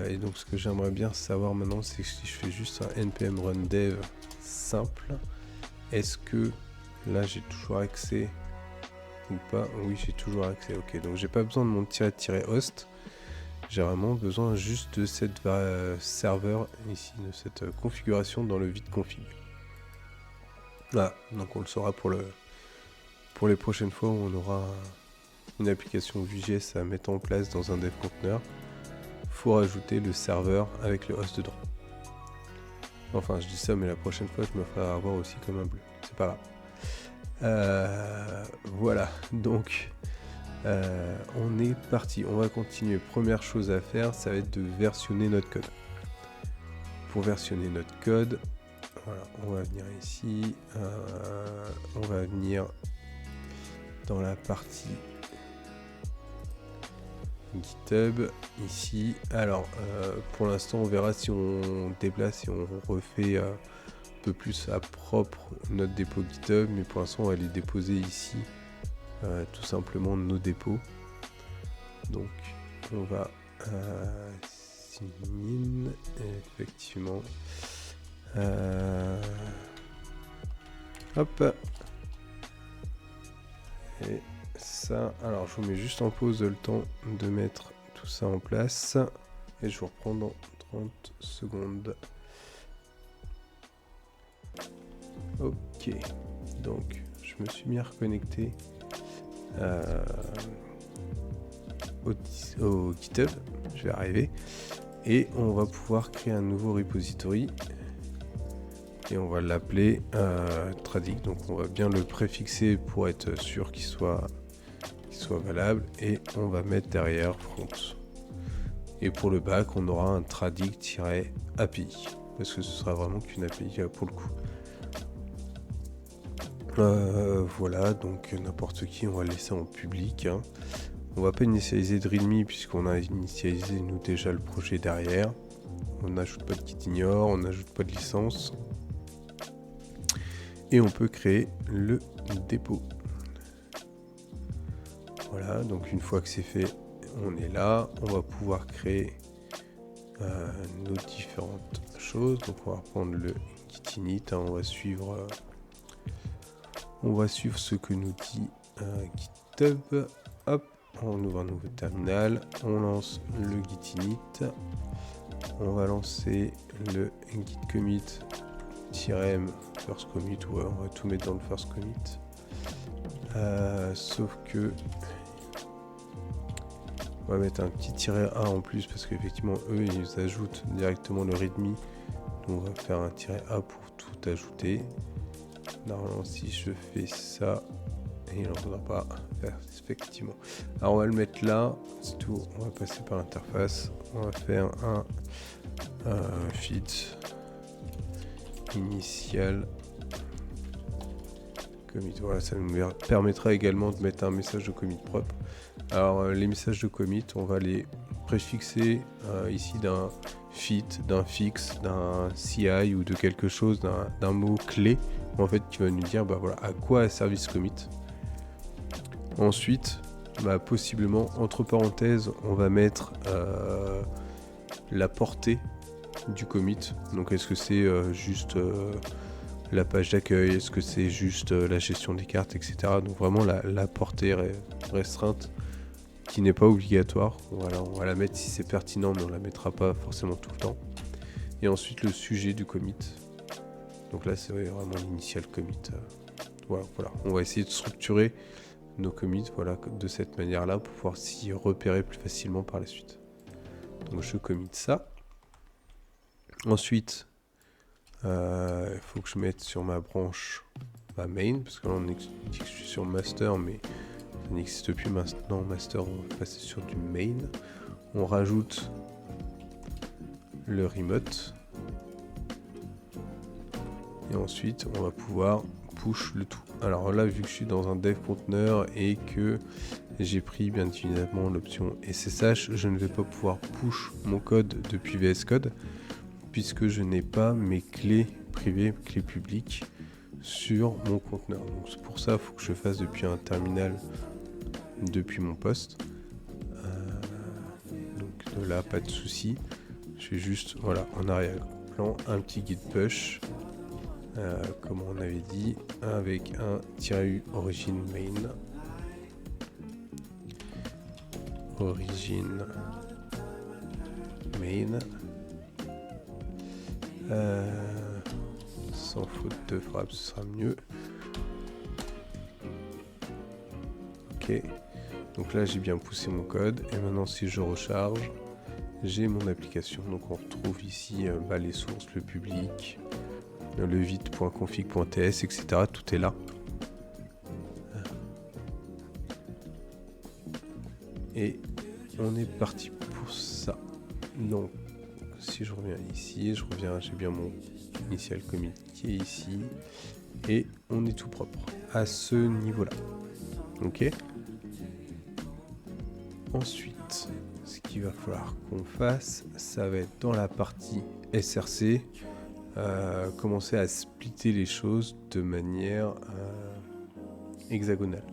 Et donc, ce que j'aimerais bien savoir maintenant, c'est que si je fais juste un npm run dev simple, est-ce que là, j'ai toujours accès ou pas? Oui, j'ai toujours accès. Ok, donc j'ai pas besoin de mon -host. J'ai vraiment besoin juste de cette serveur ici, de cette configuration dans le vide config. Voilà, donc on le saura pour les prochaines fois où on aura une application Vue.js à mettre en place dans un dev container. Faut rajouter le serveur avec le host dedans. Enfin, je dis ça, mais la prochaine fois, je me ferai avoir aussi comme un bleu. C'est pas grave. Voilà, donc on est parti. On va continuer. Première chose à faire, ça va être de versionner notre code. Pour versionner notre code, voilà, on va venir ici. On va venir dans la partie GitHub ici. Alors pour l'instant on verra si on déplace et on refait un peu plus à propre notre dépôt GitHub, mais pour l'instant on va les déposer ici, tout simplement nos dépôts. Donc on va sign effectivement hop et ça, alors je vous mets juste en pause le temps de mettre tout ça en place et je vous reprends dans 30 secondes. Ok, donc je me suis mis à reconnecter au GitHub, je vais arriver et on va pouvoir créer un nouveau repository et on va l'appeler Tradic, donc on va bien le préfixer pour être sûr qu'il soit valable et on va mettre derrière front. Et pour le back, on aura un tradic-API parce que ce sera vraiment qu'une API pour le coup. Voilà, donc n'importe qui, on va le laisser en public. Hein. On va pas initialiser de README puisqu'on a initialisé nous déjà le projet derrière. On n'ajoute pas de kit ignore, on n'ajoute pas de licence. Et on peut créer le dépôt. Voilà, donc une fois que c'est fait, on est là. On va pouvoir créer nos différentes choses. Donc on va reprendre le git init. Hein, on va suivre ce que nous dit GitHub. Hop, on ouvre un nouveau terminal. On lance le git init. On va lancer le git commit -m first commit, ouais, on va tout mettre dans le first commit. Sauf que on va mettre un petit -a en plus parce qu'effectivement eux ils ajoutent directement le readme. Donc on va faire un -a pour tout ajouter. Normalement si je fais ça, il n'en faudra pas faire effectivement. Alors on va le mettre là, c'est tout. On va passer par l'interface. On va faire un feed initial commit. Voilà, ça nous permettra également de mettre un message de commit propre Alors les messages de commit, on va les préfixer ici d'un fit, d'un fix, d'un CI ou de quelque chose, d'un mot clé en fait qui va nous dire bah, voilà, à quoi a servi ce commit. Ensuite, bah, possiblement entre parenthèses, on va mettre la portée du commit. Donc est-ce que c'est juste la page d'accueil, est-ce que c'est juste la gestion des cartes, etc. Donc vraiment la portée restreinte qui n'est pas obligatoire. Voilà, on va la mettre si c'est pertinent, mais on la mettra pas forcément tout le temps. Et ensuite le sujet du commit. Donc là c'est vraiment l'initial commit. Voilà, on va essayer de structurer nos commits de cette manière-là pour pouvoir s'y repérer plus facilement par la suite. Donc je commit ça. Ensuite, il faut que je mette sur ma branche ma main, parce que là on dit que je suis sur master, mais ça n'existe plus maintenant. Master, on va passer sur du main. On rajoute le remote. Et ensuite, on va pouvoir push le tout. Alors là, vu que je suis dans un dev conteneur et que j'ai pris bien évidemment l'option SSH, je ne vais pas pouvoir push mon code depuis VS Code puisque je n'ai pas mes clés privées, clés publiques sur mon conteneur. Donc c'est pour ça, il faut que je fasse depuis un terminal, depuis mon poste. Donc de là, pas de souci. Je fais juste, voilà, en arrière-plan, un petit git push. Comme on avait dit, avec un -u origin main. Origin main. Sans faute de frappe, ce sera mieux. Ok. Donc là, j'ai bien poussé mon code. Et maintenant, si je recharge, j'ai mon application. Donc on retrouve ici les sources, le public, le vite.config.ts, etc. Tout est là. Et on est parti pour ça. Donc, si je reviens ici, j'ai bien mon initial commit qui est ici. Et on est tout propre à ce niveau-là. Ok. Ensuite, ce qu'il va falloir qu'on fasse, ça va être dans la partie SRC. Commencer à splitter les choses de manière hexagonale.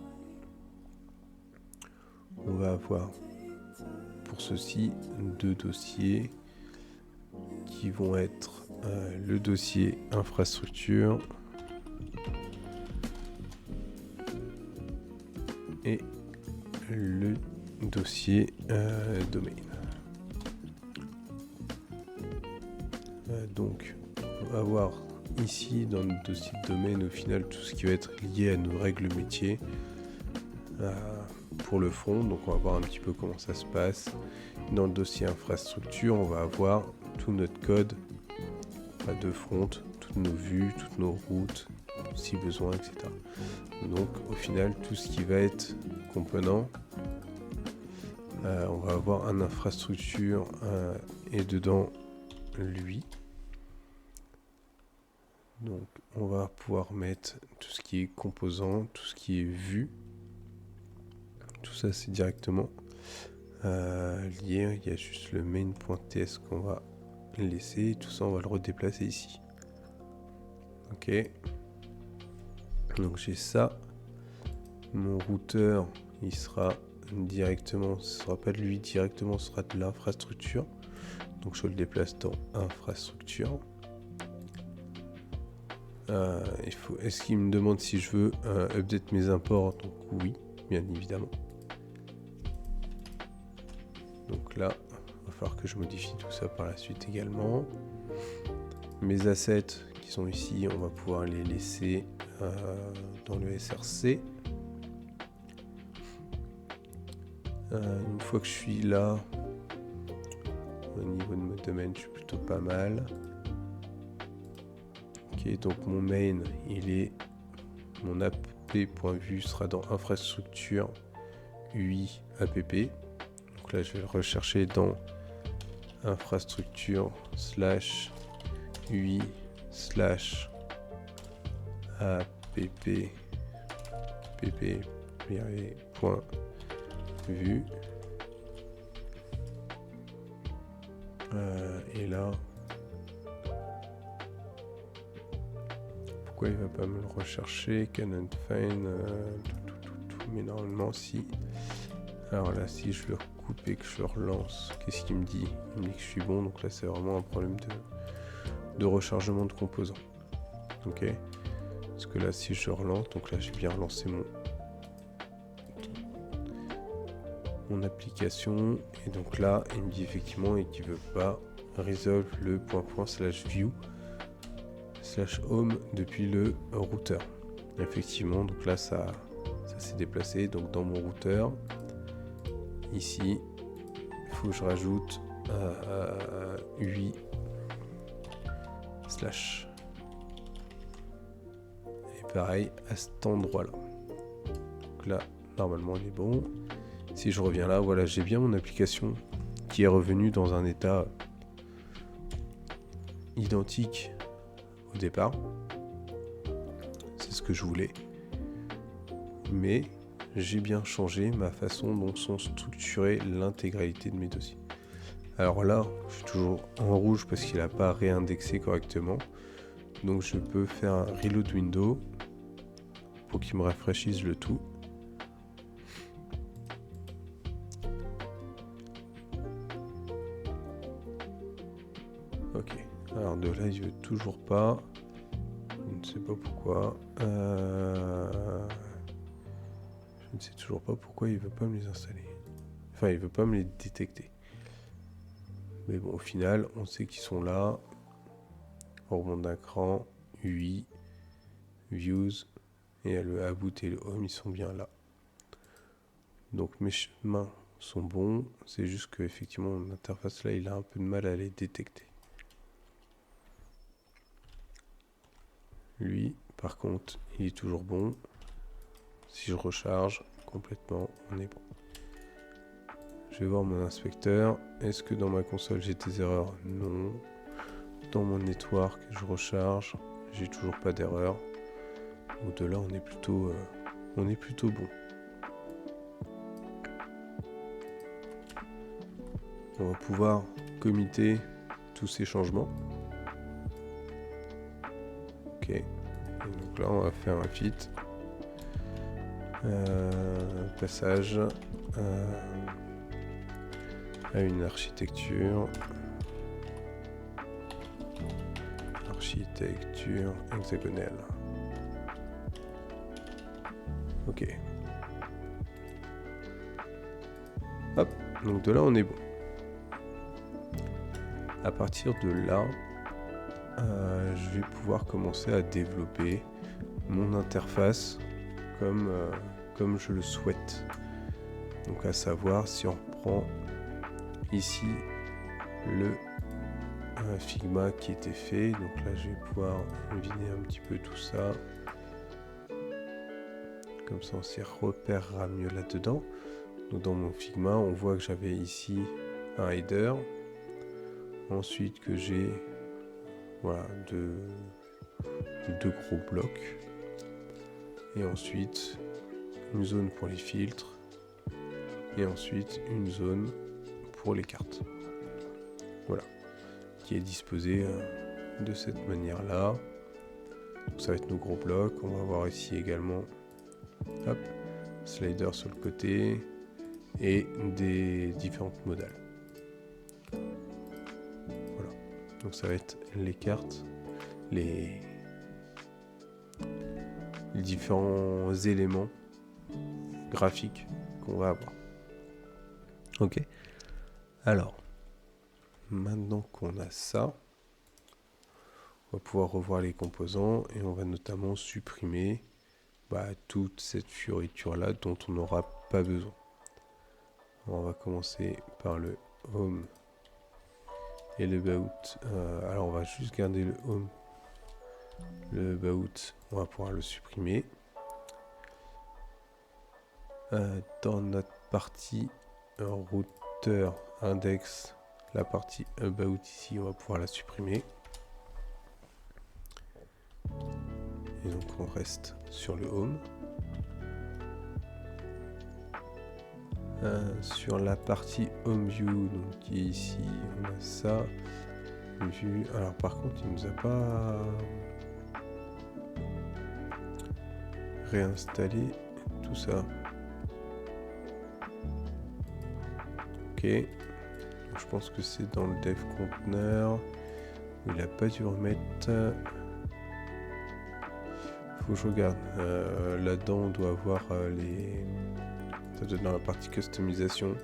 On va avoir pour ceci 2 dossiers qui vont être le dossier infrastructure et le dossier domaine. Donc on va avoir ici dans notre dossier de domaine au final tout ce qui va être lié à nos règles métiers pour le front. Donc on va voir un petit peu comment ça se passe. Dans le dossier infrastructure, on va avoir tout notre code de front, toutes nos vues, toutes nos routes, si besoin, etc. Donc au final, tout ce qui va être component, on va avoir un infrastructure et dedans lui. Donc on va pouvoir mettre tout ce qui est composant, tout ce qui est vue. Tout ça c'est directement lié. Il y a juste le main.ts qu'on va laisser. Tout ça on va le redéplacer ici. Ok. Donc j'ai ça. Mon routeur il sera directement, ce sera pas de lui directement, ce sera de l'infrastructure. Donc je le déplace dans infrastructure. Est-ce qu'il me demande si je veux update mes imports? Donc oui, bien évidemment. Donc là, il va falloir que je modifie tout ça par la suite également. Mes assets qui sont ici, on va pouvoir les laisser dans le SRC. Une fois que je suis là, au niveau de mon domaine, je suis plutôt pas mal. Ok, donc mon main, mon app.vue sera dans infrastructure UI app. Donc là, je vais le rechercher dans infrastructure /UI /app pp.vue Vu. Et là, pourquoi il va pas me le rechercher? Canon Find, mais normalement si. Alors là, si je le recoupe et que je le relance, qu'est-ce qu'il me dit? Il me dit que je suis bon, donc là c'est vraiment un problème de rechargement de composants. Ok. Parce que là, si je relance, donc là j'ai bien relancé mon application, et donc là il me dit effectivement et qu'il veut pas resolve le /view /home depuis le routeur. Effectivement, donc là ça s'est déplacé, donc dans mon routeur ici il faut que je rajoute 8 slash, et pareil à cet endroit là. Donc là normalement il est bon. Si je reviens là, voilà, j'ai bien mon application qui est revenue dans un état identique au départ. C'est ce que je voulais. Mais j'ai bien changé ma façon dont sont structurées l'intégralité de mes dossiers. Alors là, je suis toujours en rouge parce qu'il n'a pas réindexé correctement. Donc je peux faire un reload window pour qu'il me rafraîchisse le tout. Ok, alors de là il veut toujours pas. Je ne sais pas pourquoi. Je ne sais toujours pas pourquoi il veut pas me les installer. Enfin, il veut pas me les détecter. Mais bon, au final, on sait qu'ils sont là. On remonte d'un cran. UI, Views, et le About et le Home, ils sont bien là. Donc mes chemins sont bons. C'est juste que effectivement, mon interface là, il a un peu de mal à les détecter. Lui, par contre, il est toujours bon. Si je recharge complètement, on est bon. Je vais voir mon inspecteur. Est-ce que dans ma console j'ai des erreurs? Non. Dans mon network, je recharge. J'ai toujours pas d'erreur. Au-delà, on est plutôt bon. On va pouvoir committer tous ces changements. Ok. Et donc là, on va faire un fit. Passage à une architecture hexagonale. Ok. Hop, donc de là on est bon. À partir de là, je vais pouvoir commencer à développer mon interface comme je le souhaite. Donc à savoir, si on reprend ici le Figma qui était fait, donc là je vais pouvoir vider un petit peu tout ça, comme ça on s'y repérera mieux là-dedans. Donc dans mon Figma, on voit que j'avais ici un header, ensuite que j'ai voilà deux gros blocs, et ensuite une zone pour les filtres, et ensuite une zone pour les cartes. Voilà, qui est disposée de cette manière-là. Donc ça va être nos gros blocs. On va voir ici également, hop, slider sur le côté et des différentes modales. Voilà, donc ça va être les cartes, les différents éléments graphiques qu'on va avoir. Ok, alors maintenant qu'on a ça, on va pouvoir revoir les composants et on va notamment supprimer toute cette fioriture là dont on n'aura pas besoin. Alors, on va commencer par le home et le about. Alors on va juste garder le home. Le about, on va pouvoir le supprimer. Dans notre partie routeur index, la partie about ici, on va pouvoir la supprimer. Et donc on reste sur le home. Sur la partie Home View, donc qui est ici, on a ça. Vue. Alors par contre, il nous a pas réinstallé tout ça. Ok. Donc, je pense que c'est dans le dev conteneur. Il a pas dû remettre. Faut que je regarde. Là-dedans, on doit avoir les. Ça doit être dans la partie customisation.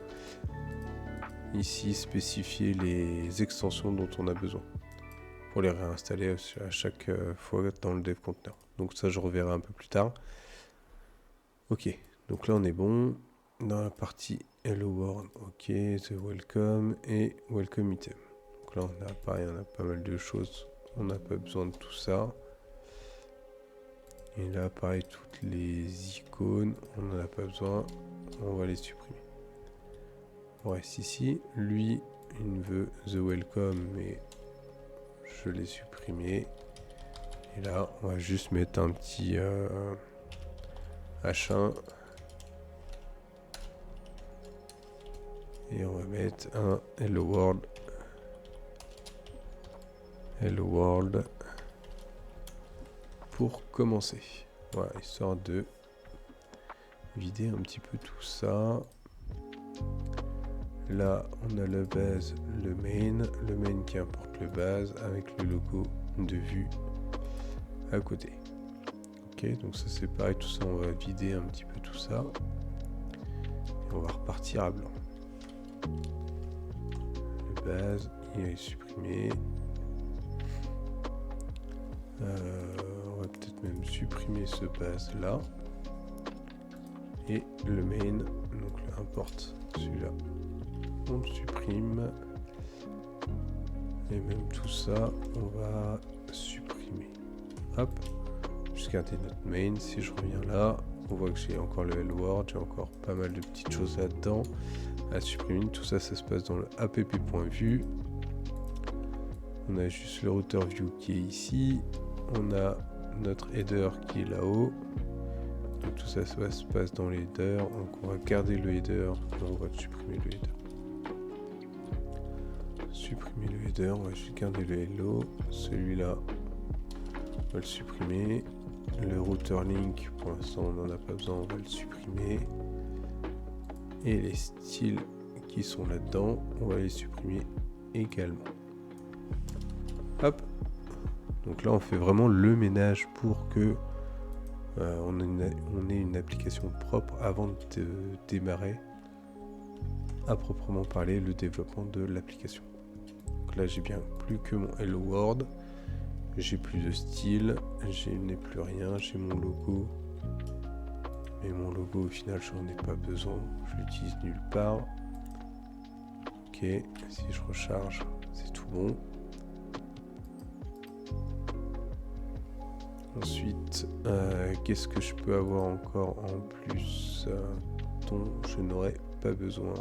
Ici, spécifier les extensions dont on a besoin pour les réinstaller à chaque fois dans le dev conteneur. Donc ça, je reverrai un peu plus tard. Ok, donc là, on est bon. Dans la partie Hello World, ok, The Welcome et Welcome Item. Donc là, on a pareil, on a pas mal de choses. On n'a pas besoin de tout ça. Et là, pareil, toutes les icônes, on n'en a pas besoin. On va les supprimer. On reste ici. Lui, il veut The Welcome, mais je l'ai supprimé. Et là, on va juste mettre un petit H1. Et on va mettre un Hello World. Hello World. Pour commencer. Voilà, histoire de vider un petit peu tout ça. Là, on a le base, le main qui importe le base avec le logo de vue à côté. Ok, donc ça c'est pareil, tout ça on va vider un petit peu tout ça. Et on va repartir à blanc. Le base, il est supprimé. On va peut-être même supprimer ce base là. Et le main, donc là, importe celui-là. On le supprime. Et même tout ça, on va supprimer. Hop. Jusqu'à notre main. Si je reviens là, on voit que j'ai encore le Hello World. J'ai encore pas mal de petites choses là-dedans à supprimer. Tout ça, ça se passe dans le app.vue. On a juste le router view qui est ici. On a notre header qui est là-haut. Donc tout ça, ça se passe dans les headers. Donc on va garder le header et on va supprimer le header. Supprimer le header, on va juste garder le hello. Celui-là, on va le supprimer. Le router link, pour l'instant on n'en a pas besoin, on va le supprimer. Et les styles qui sont là-dedans, on va les supprimer également. Hop. Donc là on fait vraiment le ménage pour que on ait une application propre avant de démarrer à proprement parler le développement de l'application. Donc là j'ai bien plus que mon Hello World, j'ai plus de style, je n'ai plus rien, j'ai mon logo, mais mon logo au final j'en ai pas besoin, je l'utilise nulle part. Ok, si je recharge c'est tout bon. Ensuite, qu'est-ce que je peux avoir encore en plus dont je n'aurais pas besoin?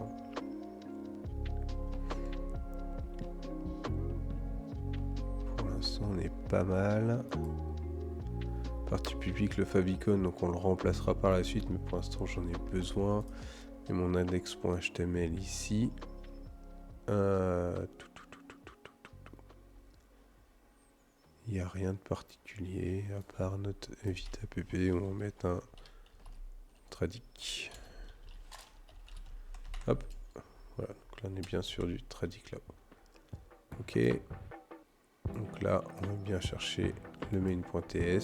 Pour l'instant, on est pas mal. Partie publique, le favicon, donc on le remplacera par la suite, mais pour l'instant, j'en ai besoin. Et mon index.html ici. Il n'y a rien de particulier à part notre vite app où on va mettre un tradic. Hop, voilà, donc là on est bien sûr du tradic là. Ok, donc là on va bien chercher le main.ts et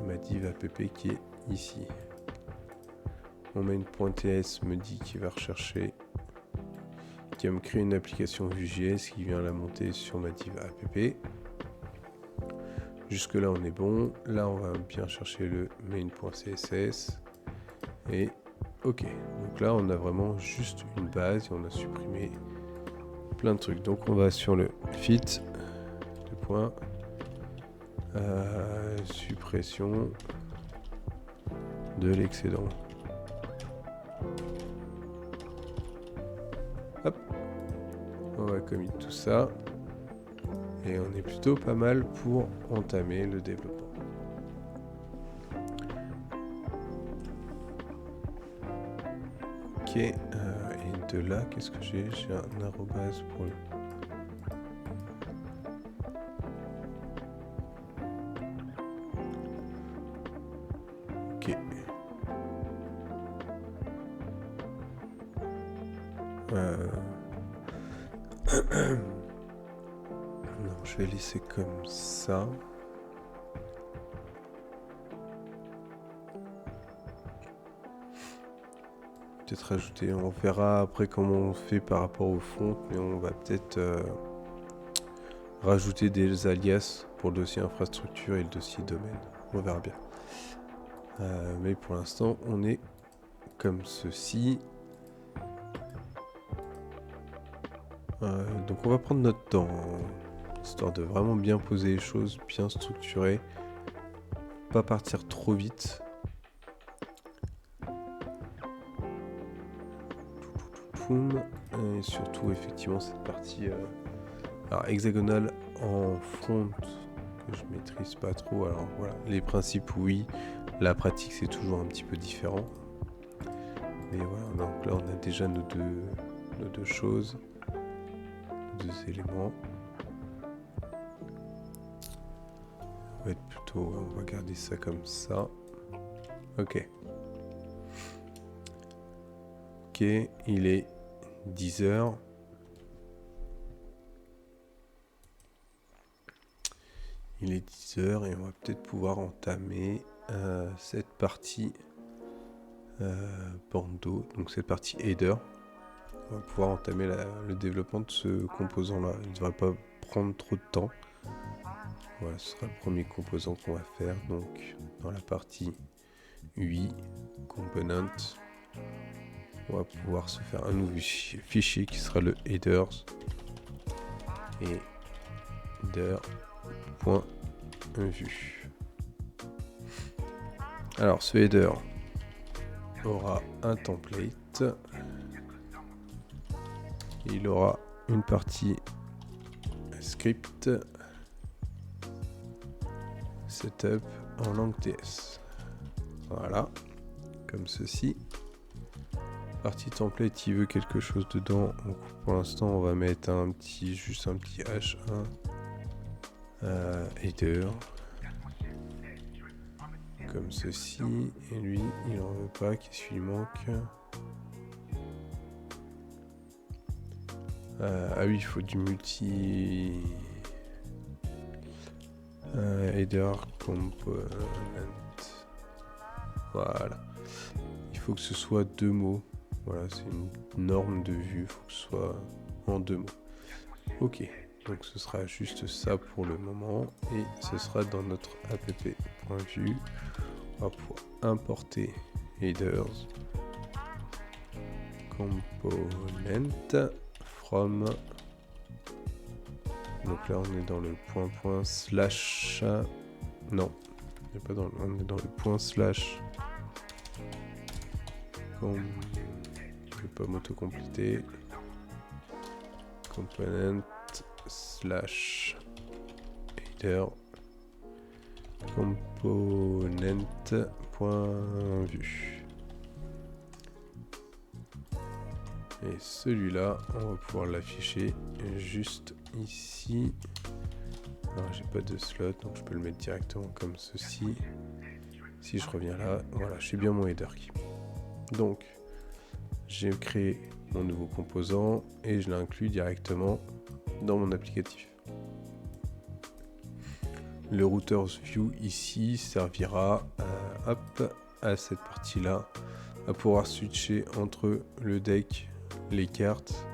ma div app qui est ici. Mon main.ts me dit qu'il va rechercher, qui va me créer une application Vue.js qui vient la monter sur ma div app. Jusque là on est bon. Là on va bien chercher le main.css et ok. Donc là on a vraiment juste une base et on a supprimé plein de trucs. Donc on va sur le fit, le point, suppression de l'excédent. Hop, on va commit tout ça et on est plutôt pas mal pour entamer le développement. Ok, et de là, qu'est-ce que j'ai? J'ai un arrobase pour le... Ok. Non, je vais laisser comme ça. Peut-être rajouter, on verra après comment on fait par rapport au front, mais on va peut-être rajouter des alias pour le dossier infrastructure et le dossier domaine. On verra bien. Mais pour l'instant, on est comme ceci. Donc on va prendre notre temps, histoire de vraiment bien poser les choses, bien structurer, pas partir trop vite. Et surtout effectivement cette partie alors hexagonale en front que je maîtrise pas trop. Alors voilà, les principes oui, la pratique c'est toujours un petit peu différent. Mais voilà, donc là on a déjà nos deux choses, nos deux éléments. On va être plutôt, on va garder ça comme ça. Ok. Ok, il est 10h. Il est 10h et on va peut-être pouvoir entamer cette partie bandeau, donc cette partie header. On va pouvoir entamer le développement de ce composant-là. Il ne devrait pas prendre trop de temps. Voilà, ce sera le premier composant qu'on va faire. Donc dans la partie UI, component, on va pouvoir se faire un nouveau fichier qui sera le headers et header.vue. Alors ce header aura un template, il aura une partie script setup en langue TS. Voilà, comme ceci. Partie template, il veut quelque chose dedans. Donc pour l'instant, on va mettre juste un petit H1 header comme ceci. Et lui, il en veut pas. Qu'est-ce qu'il lui manque? Ah oui, il faut du multi header component. Voilà. Il faut que ce soit 2 mots. Voilà, c'est une norme de vue. Il faut que ce soit en 2 mots. Ok. Donc ce sera juste ça pour le moment. Et ce sera dans notre app.vue. On va pouvoir importer headers component from. Donc là on est dans le point slash. Non, on n'est pas dans on est dans le point slash. Je ne vais pas m'auto-compléter. Component slash header component.vue. Et celui-là, on va pouvoir l'afficher juste ici. Alors j'ai pas de slot, donc je peux le mettre directement comme ceci. Si je reviens là, voilà, j'ai bien mon header key. Donc, j'ai créé mon nouveau composant et je l'inclus directement dans mon applicatif. Le routers view ici servira à cette partie-là, à pouvoir switcher entre le deck, les cartes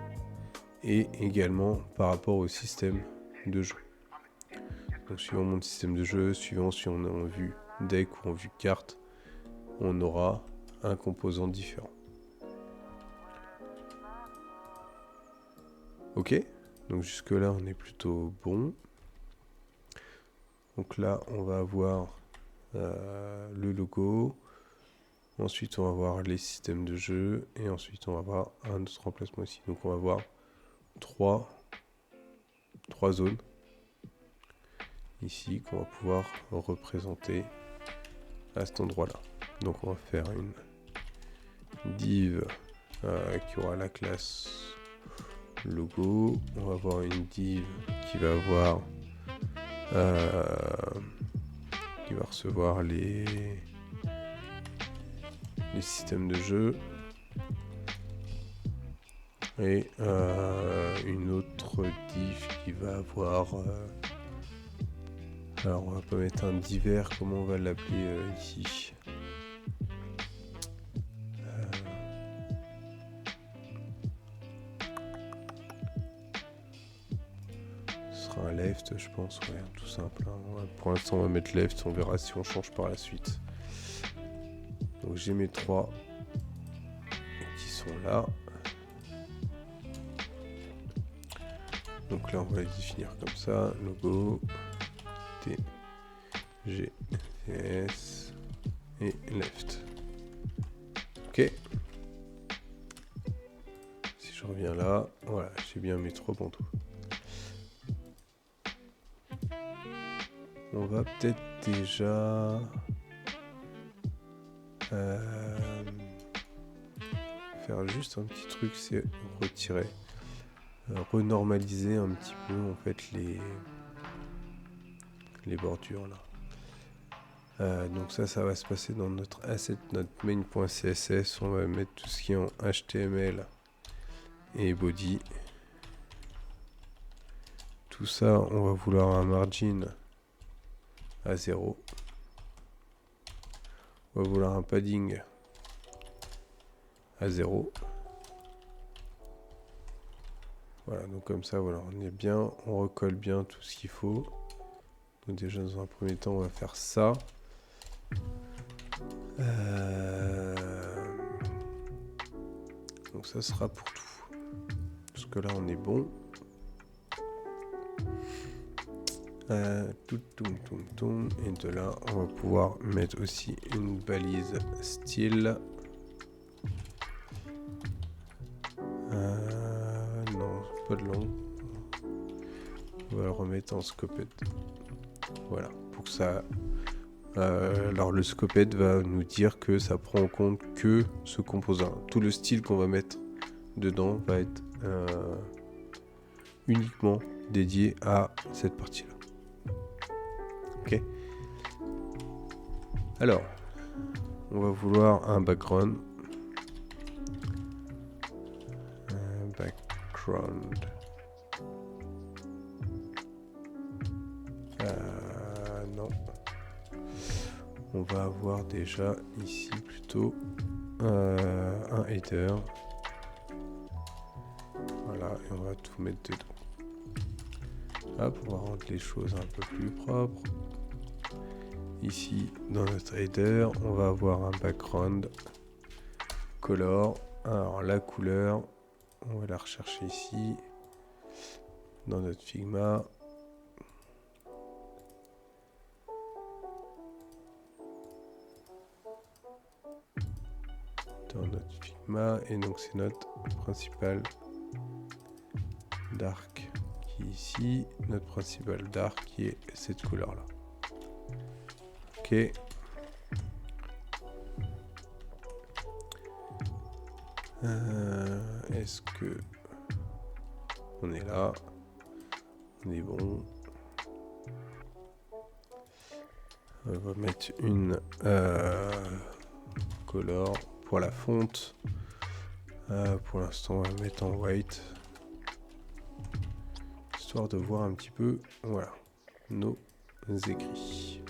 et également par rapport au système de jeu. Donc suivant mon système de jeu, suivant si on est en vue deck ou en vue carte, on aura un composant différent. Ok, donc jusque là on est plutôt bon. Donc là on va avoir le logo, ensuite on va voir les systèmes de jeu et ensuite on va voir un autre emplacement ici. Donc on va voir trois zones ici qu'on va pouvoir représenter à cet endroit là. Donc on va faire une div qui aura la classe logo. On va avoir une div qui va avoir qui va recevoir les systèmes de jeu, et une autre div qui va avoir alors on va pas mettre un divers, comment on va l'appeler ici, ce sera un left je pense, ouais, tout simple, hein. Pour l'instant on va mettre left, on verra si on change par la suite. Donc j'ai mes 3 qui sont là. Donc là on va les définir comme ça, logo, T, G, T, S et left. Ok. Si je reviens là, voilà, j'ai bien mes 3 bandeaux. On va peut-être déjà faire juste un petit truc, c'est retirer, renormaliser un petit peu en fait les bordures là. Donc ça va se passer dans notre asset, notre main.css. On va mettre tout ce qui est en HTML et body. Tout ça, on va vouloir un margin à 0. On va vouloir un padding à 0. Voilà, donc comme ça, voilà, on est bien, on recolle bien tout ce qu'il faut. Donc déjà, dans un premier temps, on va faire ça. Donc ça sera pour tout. Parce que là, on est bon. Et de là, on va pouvoir mettre aussi une balise style. Non, pas de long. On va le remettre en scoped. Voilà, pour que ça... alors le scoped va nous dire que ça prend en compte que ce composant. Tout le style qu'on va mettre dedans va être uniquement dédié à cette partie-là. Ok. Alors, on va vouloir un background. Non. On va avoir déjà ici plutôt un header. Voilà, et on va tout mettre dedans. Hop, on va rendre les choses un peu plus propres. Ici, dans notre header, on va avoir un background color. Alors la couleur, on va la rechercher ici, dans notre Figma. Dans notre Figma, et donc c'est notre principal dark qui est ici, notre principal dark qui est cette couleur là. Ok. Est-ce que on est là? On est bon. On va mettre une color pour la fonte. Pour l'instant, on va mettre en white, histoire de voir un petit peu, voilà, nos écrits.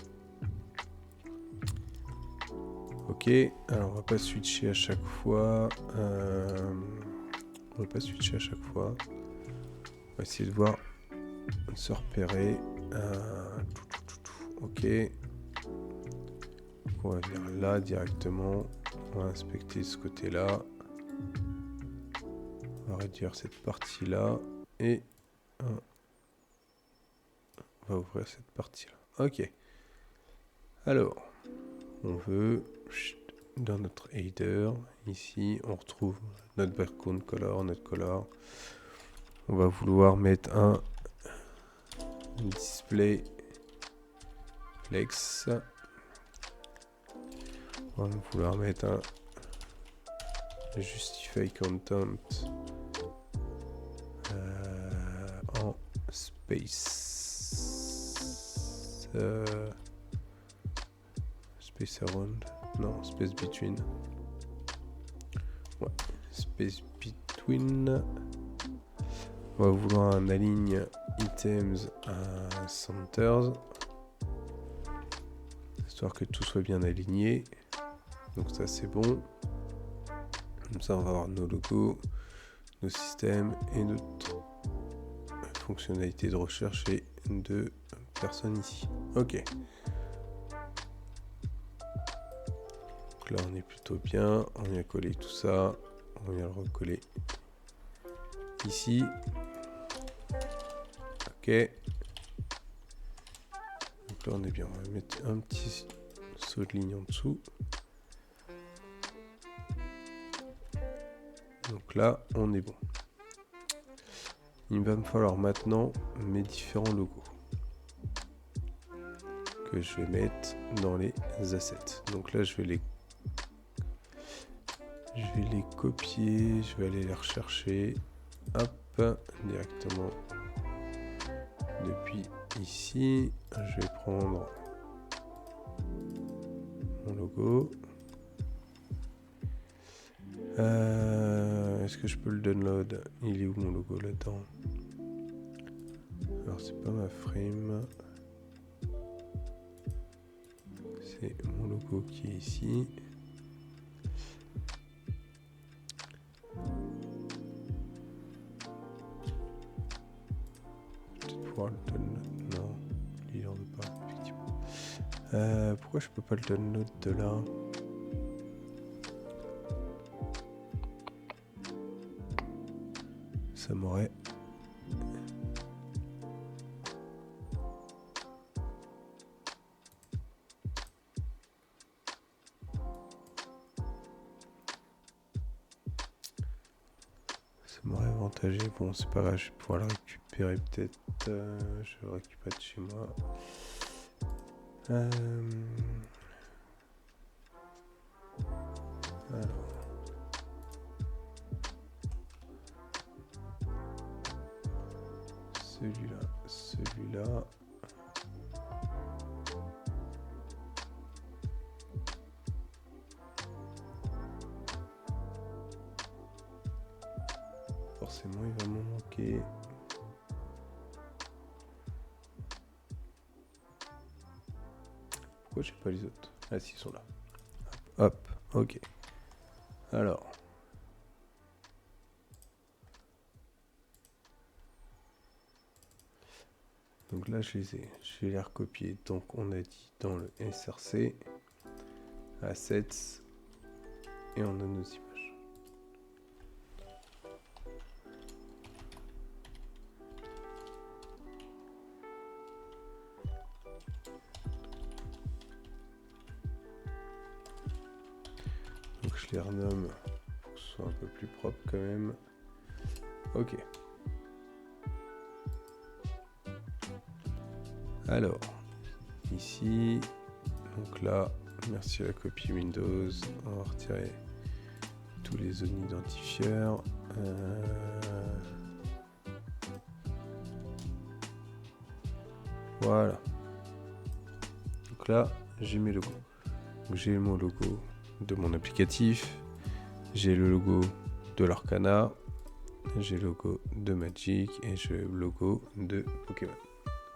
Ok, alors on va pas switcher à chaque fois. On va essayer de voir, de se repérer. Ok. On va venir là directement. On va inspecter ce côté-là. On va réduire cette partie-là. Et on va ouvrir cette partie-là. Ok. Alors, on veut, dans notre header, ici, on retrouve notre background color, notre color. On va vouloir mettre un display flex. On va vouloir mettre un justify content en space space around, non, space between, ouais, space between. On va vouloir un align items à centers, histoire que tout soit bien aligné. Donc ça c'est bon. Comme ça on va avoir nos logos, nos systèmes et notre fonctionnalité de recherche et de personnes ici. Ok. Donc là on est plutôt bien. On vient coller tout ça. On vient le recoller ici. Ok. Donc là on est bien. On va mettre un petit saut de ligne en dessous. Donc là on est bon. Il va me falloir maintenant mes différents logos que je vais mettre dans les assets. Donc là je vais les copier, je vais aller les rechercher, hop, directement depuis ici. Je vais prendre mon logo. Est-ce que je peux le download? Il est où mon logo là-dedans? Alors c'est pas ma frame, c'est mon logo qui est ici. Peut-être pouvoir le download. Non, il en veut pas, effectivement. Pourquoi je peux pas le download de là? Ça m'aurait... avantagé. Bon, c'est pas grave, je vais pouvoir le récupérer peut-être. Je vais le récupérer de chez moi. Alors. Celui-là. Forcément, il va m'en manquer. Pourquoi j'ai pas les autres? Ah si, ils sont là. Hop, ok. Alors. Donc là, je les ai. Je vais les recopier. Donc, on a dit dans le SRC, Assets, et on a nos images. Donc, je les renomme pour que ce soit un peu plus propre quand même. Ok. Alors, ici, donc là, merci à la copie Windows, on va retirer tous les zones identifieurs. Voilà. Donc là, j'ai mes logos. Donc j'ai mon logo de mon applicatif, j'ai le logo de l'Arcana, j'ai le logo de Magic et j'ai le logo de Pokémon.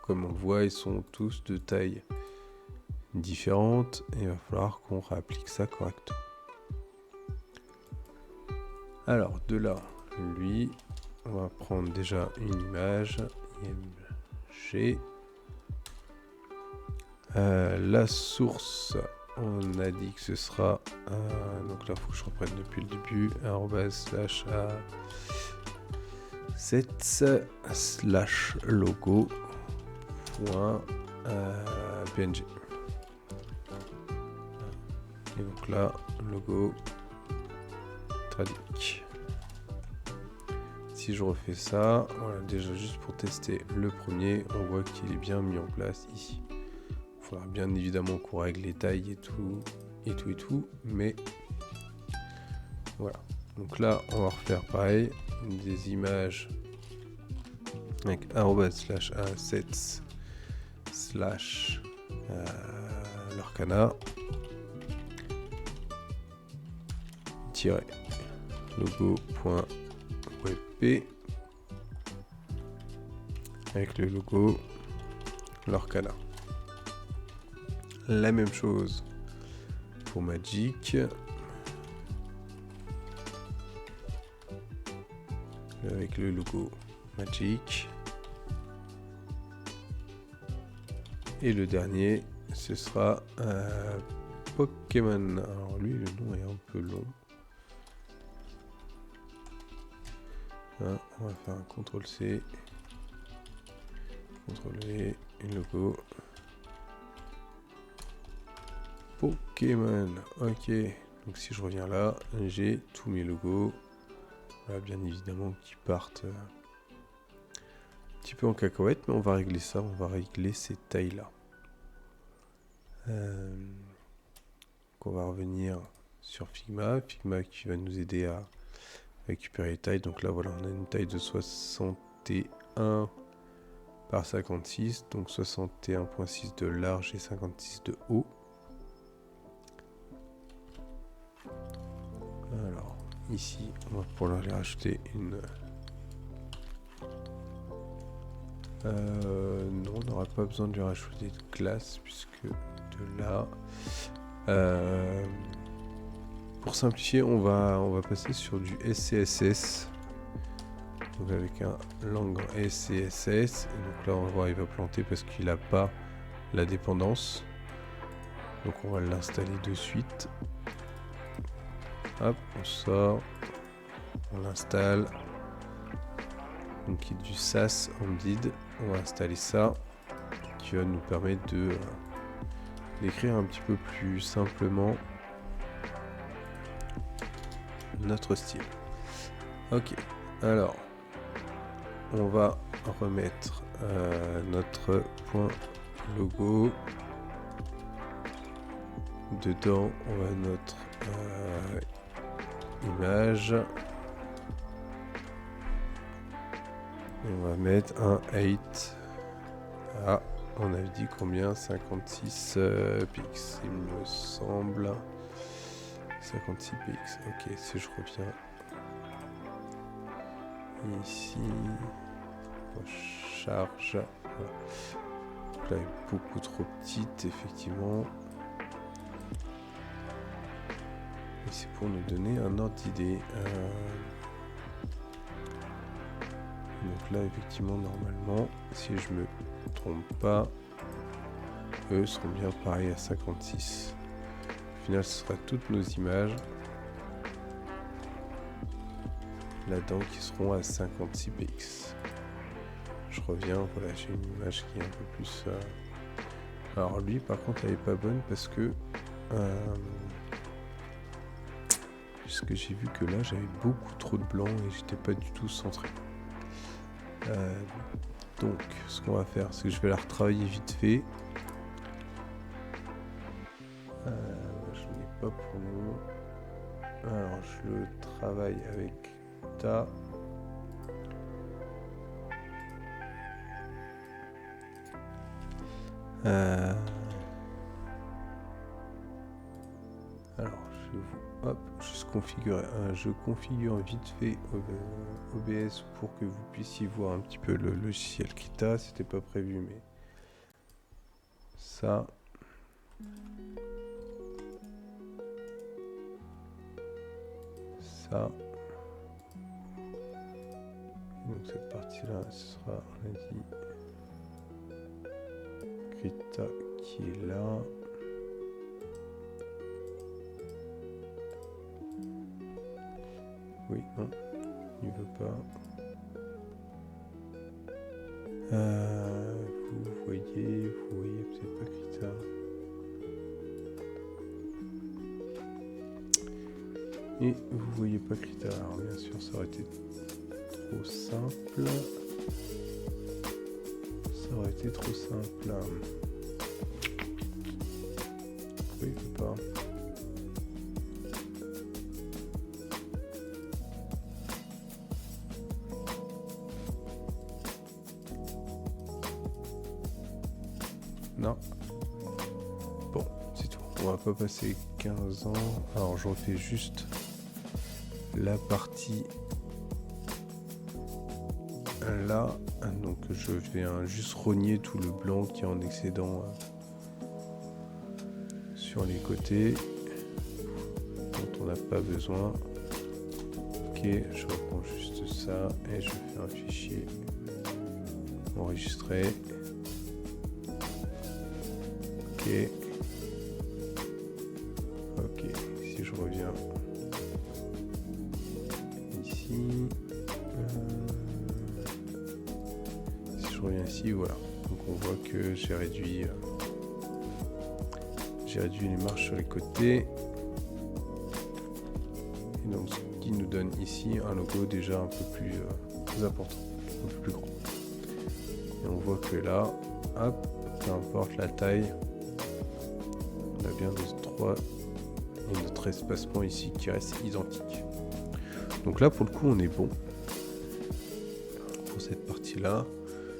Comme on le voit, ils sont tous de taille différente et il va falloir qu'on réapplique ça correctement. Alors de là, lui, on va prendre déjà une image, IMG. La source, on a dit que ce sera, donc là il faut que je reprenne depuis le début, /a7/logo.png. Et donc là, logo traduc. Si je refais ça, voilà, déjà juste pour tester le premier, on voit qu'il est bien mis en place ici. Il faudra bien évidemment qu'on règle les tailles et tout, mais voilà. Donc là, on va refaire pareil, des images avec @assets/ Lorcana logo.webp avec le logo Lorcana. La même chose pour Magic. Avec le logo Magic. Et le dernier, ce sera Pokémon. Alors lui, le nom est un peu long. Hein, on va faire un CTRL-C. CTRL-V, et le logo. Pokémon. Ok. Donc si je reviens là, j'ai tous mes logos. Voilà, bien évidemment qui partent un petit peu en cacahuète, mais on va régler ça, on va régler ces tailles là. On va revenir sur Figma qui va nous aider à récupérer les tailles. Donc là voilà, on a une taille de 61 par 56, donc 61,6 de large et 56 de haut. Alors ici, on va pouvoir aller rajouter une... non, on n'aura pas besoin de lui rajouter de classe puisque de là... pour simplifier, on va passer sur du SCSS. Donc avec un langue SCSS. Et donc là, on va voir, il va planter parce qu'il n'a pas la dépendance. Donc on va l'installer de suite. Hop, on sort, on l'installe. Donc il y a du SAS Embedded. On va installer ça, qui va nous permettre de d'écrire un petit peu plus simplement notre style. Ok, alors on va remettre notre point logo. Dedans, on va notre image. Et on va mettre un 8. Ah, on avait dit combien? 56 px, il me semble. 56 px. Ok, si je reviens ici, recharge. Voilà. Donc là, elle est beaucoup trop petite, effectivement. Et c'est pour nous donner un ordre d'idée. Donc là, effectivement, normalement, si je me trompe pas, eux seront bien pareils à 56. Au final, ce sera toutes nos images là-dedans qui seront à 56 px. Je reviens, voilà, j'ai une image qui est un peu plus... Alors lui, par contre, elle est pas bonne parce que j'ai vu que là, j'avais beaucoup trop de blanc et j'étais pas du tout centré. Donc, ce qu'on va faire, c'est que je vais la retravailler vite fait. Je n'ai pas pour nous. Alors, je le travaille avec ta. Alors, hop, je configure vite fait OBS pour que vous puissiez voir un petit peu le logiciel Krita. C'était pas prévu, mais ça. Ça. Donc cette partie-là, ce sera, on a dit, Krita qui est là. Oui, non, il veut pas. Vous voyez peut-être pas Krita. Et vous voyez pas Krita. Alors bien sûr, ça aurait été trop simple. Ça aurait été trop simple. Pourquoi il veut pas? Non. Bon, c'est tout. On va pas passer 15 ans. Alors je refais juste la partie là. Donc je vais juste rogner tout le blanc qui est en excédent sur les côtés dont on n'a pas besoin. Ok, je reprends juste ça et je fais un fichier enregistré. Ok. Ok, si je reviens ici, si je reviens ici, voilà. Donc on voit que j'ai réduit les marches sur les côtés. Et donc ce qui nous donne ici un logo déjà un peu plus important, un peu plus grand. Et on voit que là, hop, peu importe la taille, on a bien nos 3 et notre espacement ici qui reste identique. Donc là pour le coup on est bon pour cette partie là.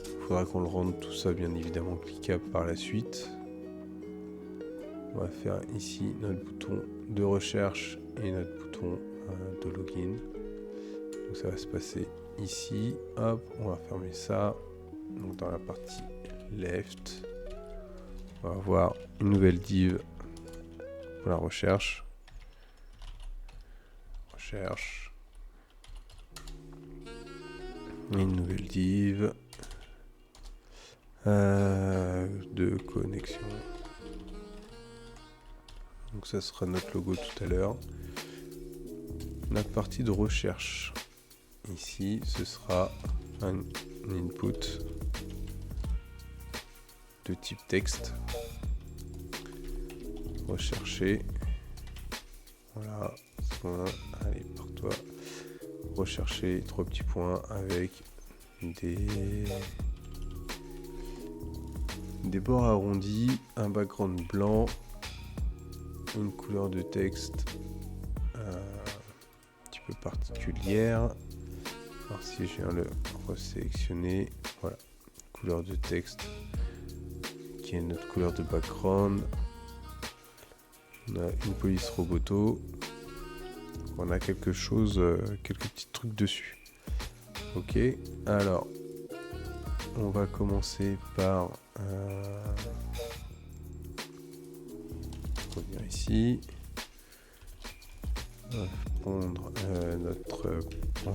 Il faudra qu'on le rende tout ça bien évidemment cliquable par la suite. On va faire ici notre bouton de recherche et notre bouton de login. Donc ça va se passer ici. Hop, on va fermer ça. Donc dans la partie left, on va avoir une nouvelle div pour la recherche. Et une nouvelle div de connexion. Donc ça sera notre logo tout à l'heure. Notre partie de recherche. Ici, ce sera un input de type texte. Rechercher. Voilà. Allez, par toi. Rechercher 3 petits points avec des bords arrondis, un background blanc, une couleur de texte un petit peu particulière. Alors si je viens le resélectionner, voilà, couleur de texte qui est notre couleur de background. On a une police roboto. On a quelque chose, quelques petits trucs dessus. Ok, alors on va commencer par revenir ici. On va prendre notre point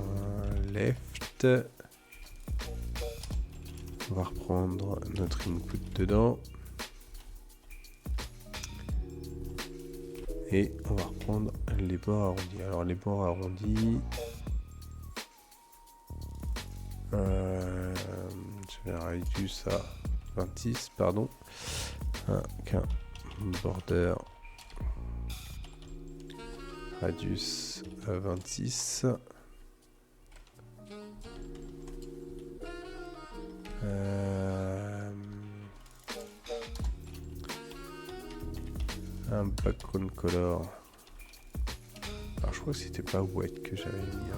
left. On va reprendre notre input dedans. Et on va reprendre les bords arrondis. Alors les bords arrondis, je vais réduire ça à 26, pardon. Qu'un border radius à 26. Un background color. Alors je crois que c'était pas white que j'avais mis.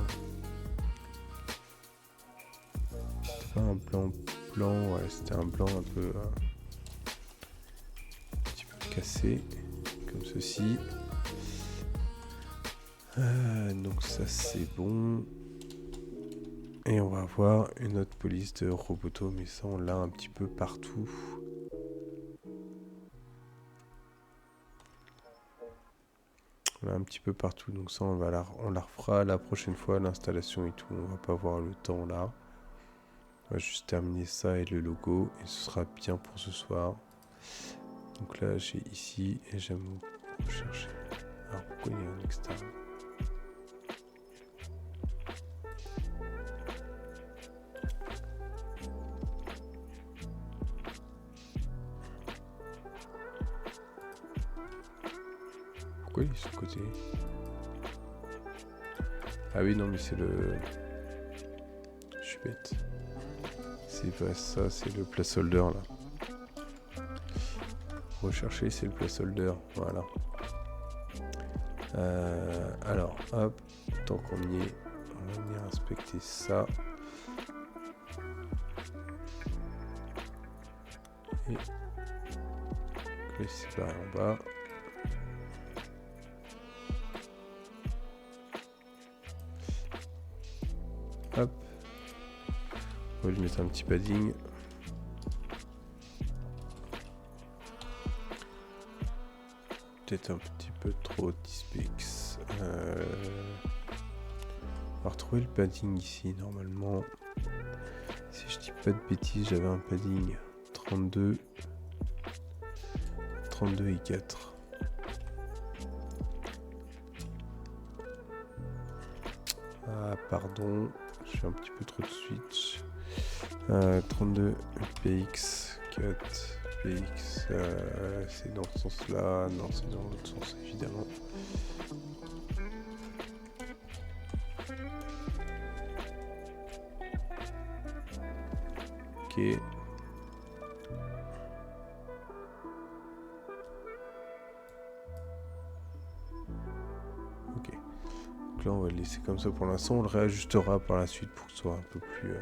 C'était pas un blanc, ouais, c'était un blanc un peu un petit peu cassé, comme ceci. Donc ça c'est bon. Et on va avoir une autre police de roboto, mais ça on l'a un petit peu partout. On l'a un petit peu partout, donc ça on la refera la prochaine fois, l'installation et tout. On va pas avoir le temps là. On va juste terminer ça et le logo et ce sera bien pour ce soir. Donc là j'ai ici et j'aime chercher. Alors pourquoi il y a un externe? Pourquoi il est sur le côté? Ah oui non mais c'est le... Je suis bête. C'est pas ça, c'est le placeholder là. Rechercher c'est le placeholder, voilà. Alors hop, tant qu'on y est, on va venir inspecter ça. Et les séparer en bas. Hop. On va lui mettre un petit padding. Peut-être un petit peu trop 10 px. On va retrouver le padding ici normalement. Si je dis pas de bêtises, j'avais un padding 32 et 4. Ah pardon, je fais un petit peu trop de switch. 32 px, 4 px, c'est dans ce sens là, non c'est dans l'autre sens évidemment. Ok. Ok. Donc là on va le laisser comme ça pour l'instant, on le réajustera par la suite pour que ce soit un peu plus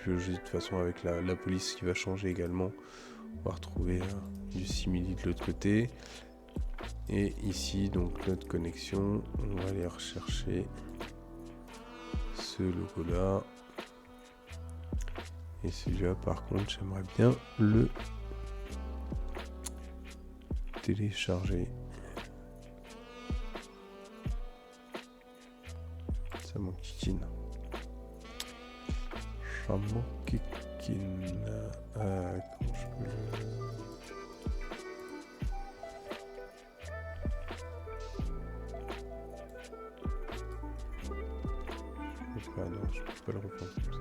logique. De toute façon avec la police qui va changer également, on va retrouver du simili de l'autre côté. Et ici donc notre connexion, on va aller rechercher ce logo là. Et celui-là par contre j'aimerais bien le télécharger. Ça mon kikine. Mon kikine. Comment je peux le... Ah non, je peux pas le reprendre comme ça.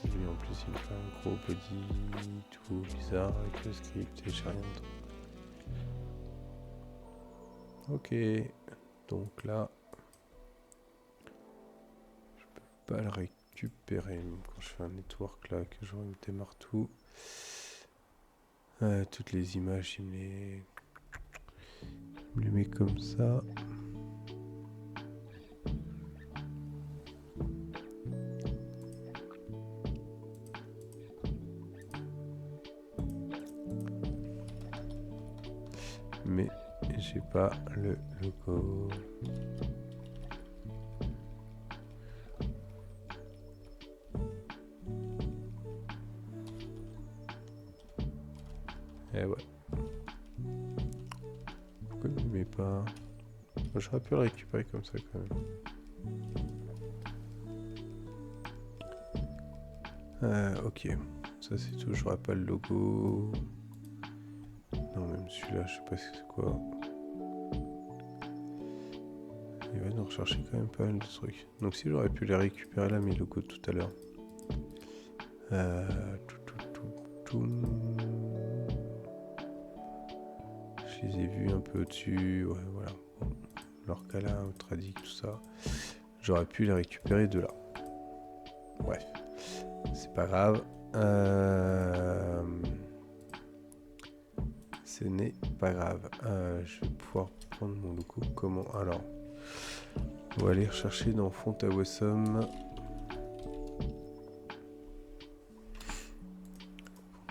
Lui en plus il me fait un gros body tout bizarre avec le script et j'ai rien d'autre. Ok, donc là je peux pas le récupérer même quand je fais un network là que je démarre tout. Toutes les images il me les met comme ça. Mais j'ai pas le logo. Eh ouais. Pourquoi il ne met pas... J'aurais pu le récupérer comme ça quand même. Ok. Ça c'est tout, j'aurais pas le logo. Non, même celui-là, je sais pas c'est quoi. Il va nous rechercher quand même pas mal de trucs. Donc si j'aurais pu les récupérer là, mes logos tout à l'heure. Je les ai vus un peu au-dessus. Ouais, voilà. Bon. L'Orcala, Tradic, tout ça. J'aurais pu les récupérer de là. Bref. C'est pas grave. Ce n'est pas grave. Je vais pouvoir prendre mon logo. Comment? Alors, on va aller rechercher dans Font Awesome.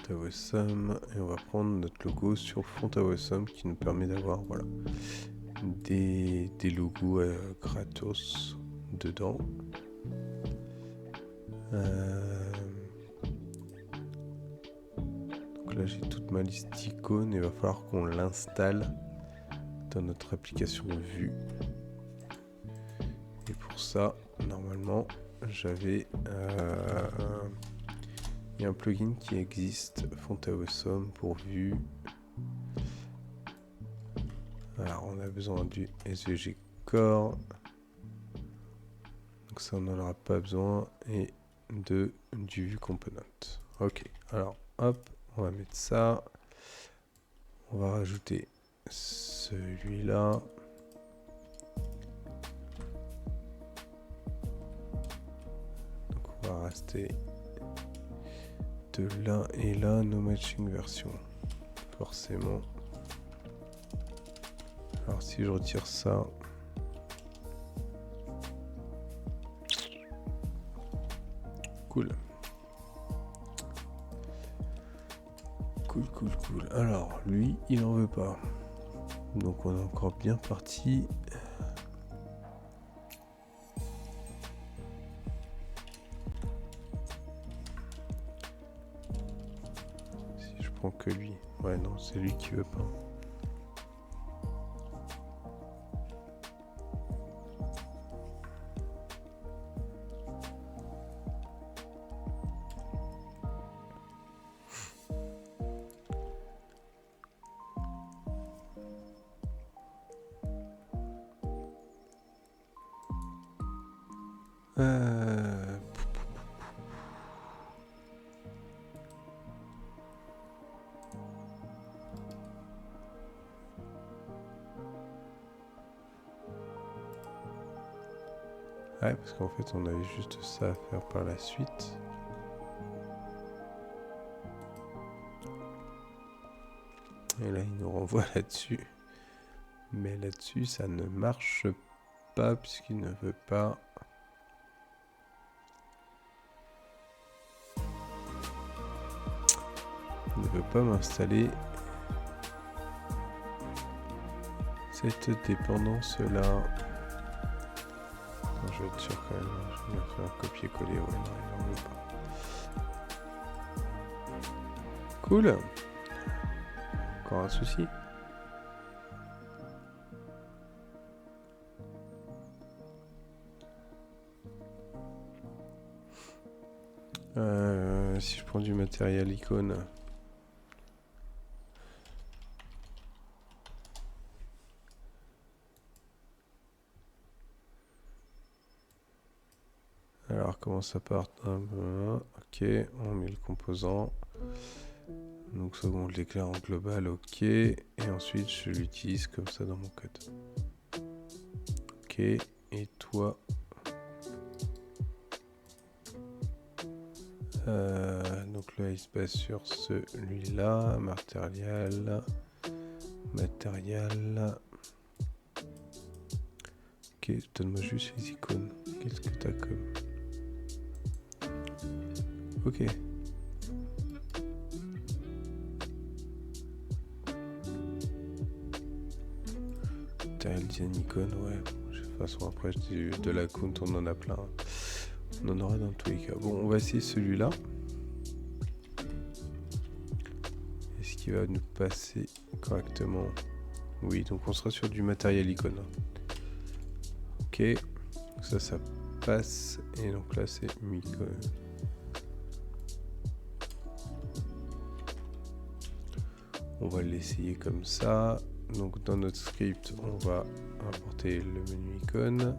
Font Awesome. Et on va prendre notre logo sur Font Awesome qui nous permet d'avoir voilà, des logos gratos dedans. Donc là j'ai toute ma liste d'icônes et il va falloir qu'on l'installe dans notre application Vue. Et pour ça, normalement, j'avais il y a un plugin qui existe, Font Awesome pour Vue. Alors on a besoin du SVG Core. Donc ça on n'en aura pas besoin. Et du Vue Component. Ok, alors hop, on va mettre ça. On va rajouter celui-là. Donc on va rester de là et là, no matching version. Forcément. Alors si je retire ça. Cool. cool. Alors, lui, il en veut pas. Donc on est encore bien parti. Si je prends que lui. Ouais, non, c'est lui qui veut pas. Ouais, parce qu'en fait, on avait juste ça à faire par la suite. Et là, il nous renvoie là-dessus. Mais là-dessus, ça ne marche pas puisqu'il ne veut pas. Il ne veut pas m'installer cette dépendance-là. Je vais être sûr quand même. Je vais faire un copier-coller. Ouais, non, il n'en veut pas. Cool. Encore un souci. Si je prends du matériel icône. Alors comment ça part? Ok, on met le composant. Donc seconde l'éclair en global, ok. Et ensuite je l'utilise comme ça dans mon code. Ok, et toi donc là il se base sur celui-là. Matériel. Ok, donne-moi juste les icônes. Qu'est-ce que t'as comme... Ok. Matériel design icône, ouais. De toute façon après de la count on en a plein. On en aura dans tous les cas. Bon, on va essayer celui-là. Est-ce qu'il va nous passer correctement? Oui, donc on sera sur du matériel icône. Ok, donc ça passe. Et donc là, c'est Micon. On va l'essayer comme ça. Donc dans notre script, on va importer le menu icône.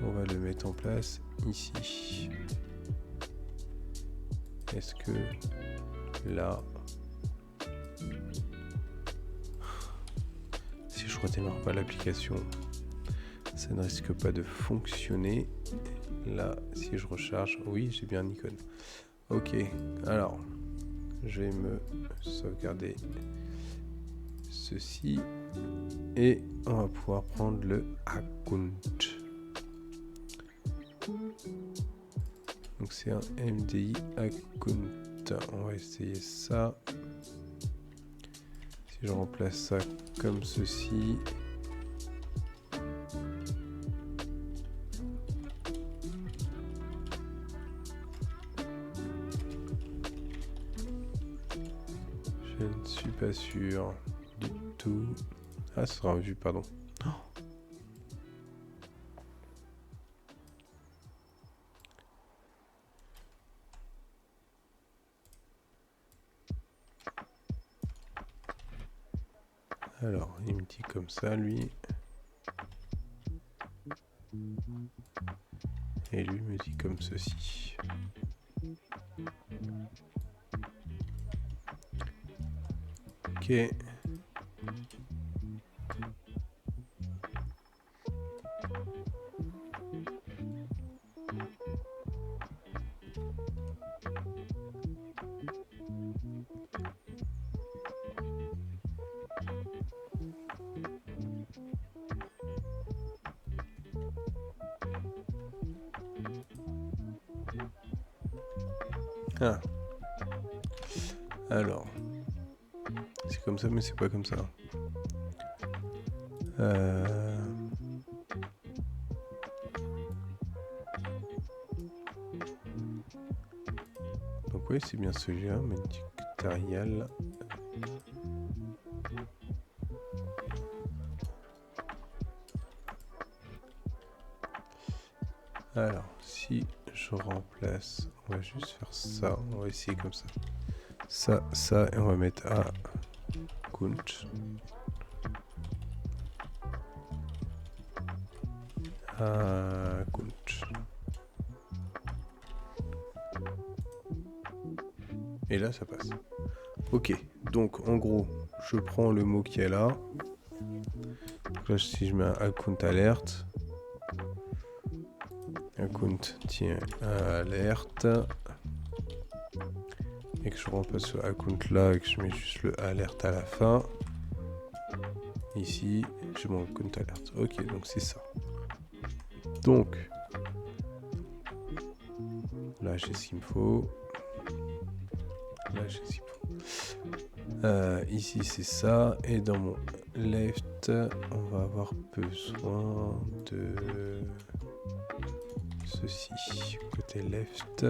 On va le mettre en place ici. Est-ce que là, si je redémarre pas l'application, ça ne risque pas de fonctionner. Là, si je recharge, oui, j'ai bien une icône. Ok, alors, je vais me sauvegarder ceci et on va pouvoir prendre le account. Donc c'est un MDI account. On va essayer ça. Si je remplace ça comme ceci. Je ne suis pas sûr du tout. Ah, ce sera en vue, pardon. Oh. Alors, il me dit comme ça, lui. Et lui me dit comme ceci. Ok. Ah. Alors. C'est comme ça, mais c'est pas comme ça. Donc oui, c'est bien celui-là, Médictarial. Alors, si je remplace, on va juste faire ça, on va essayer comme ça. Ça, et on va mettre à Count. À Count. Et là, ça passe. Ok, donc en gros, je prends le mot qui est là. Donc là, si je mets un account alerte, account tiens alerte, et que je remplace ce account là et que je mets juste le alerte à la fin, ici, j'ai mon account alerte. Ok, donc c'est ça. Donc, là, j'ai ce qu'il me faut. Là, j'ai ce qu'il me faut. Ici, c'est ça. Et dans mon left, on va avoir besoin de ceci. Côté left.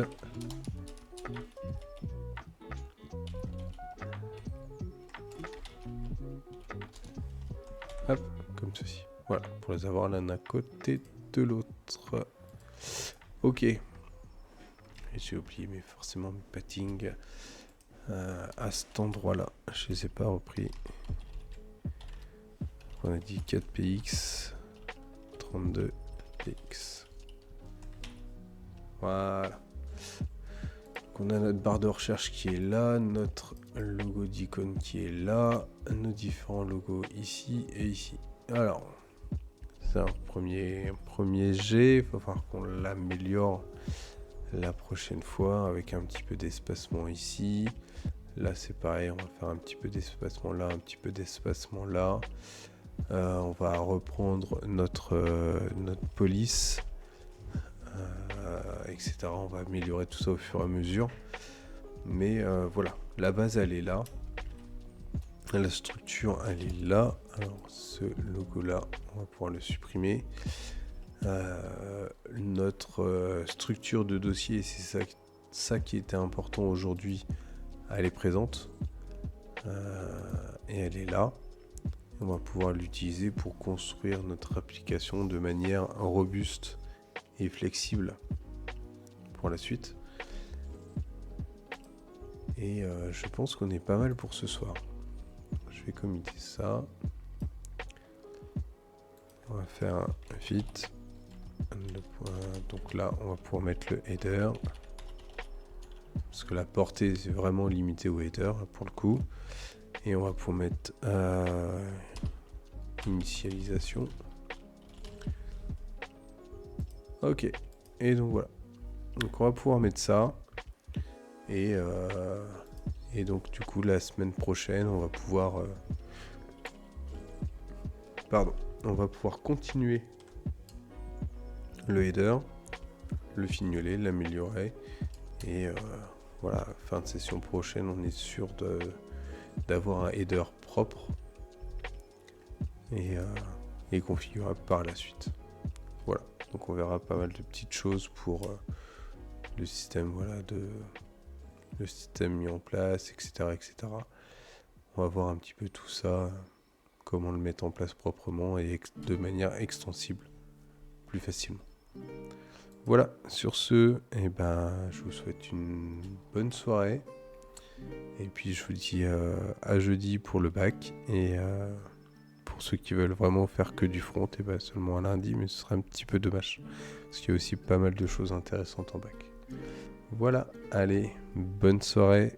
Hop, comme ceci. Voilà, pour les avoir l'un à côté de l'autre. Ok. Et j'ai oublié, mais forcément, mes paddings à cet endroit-là. Je les ai pas repris. On a dit 4px, 32px. Voilà. Donc on a notre barre de recherche qui est là, notre logo d'icône qui est là, nos différents logos ici et ici. Alors, c'est un premier jet, il va falloir qu'on l'améliore la prochaine fois avec un petit peu d'espacement ici. Là c'est pareil, on va faire un petit peu d'espacement là, un petit peu d'espacement là. On va reprendre notre police, etc. On va améliorer tout ça au fur et à mesure. Mais voilà, la base elle est là. La structure elle est là. Alors ce logo là, on va pouvoir le supprimer. Notre structure de dossier, c'est ça qui était important aujourd'hui. Elle est présente. Et elle est là. On va pouvoir l'utiliser pour construire notre application de manière robuste et flexible pour la suite. Et je pense qu'on est pas mal pour ce soir. Je vais committer ça. On va faire un fit. Donc là, on va pouvoir mettre le header. Parce que la portée, c'est vraiment limité au header pour le coup. Et on va pouvoir mettre initialisation. Ok. Et donc voilà. Donc on va pouvoir mettre ça. Et donc du coup la semaine prochaine on va pouvoir on va pouvoir continuer le header, le fignoler, l'améliorer. Et voilà, fin de session prochaine on est sûr d'avoir un header propre et configurable par la suite. Voilà, donc on verra pas mal de petites choses pour le système, voilà, le système mis en place, etc., etc. On va voir un petit peu tout ça, comment le mettre en place proprement et de manière extensible, plus facilement. Voilà, sur ce, je vous souhaite une bonne soirée. Et puis je vous dis à jeudi pour le bac. Et pour ceux qui veulent vraiment faire que du front, seulement un lundi, mais ce sera un petit peu dommage. Parce qu'il y a aussi pas mal de choses intéressantes en bac. Voilà, allez, bonne soirée.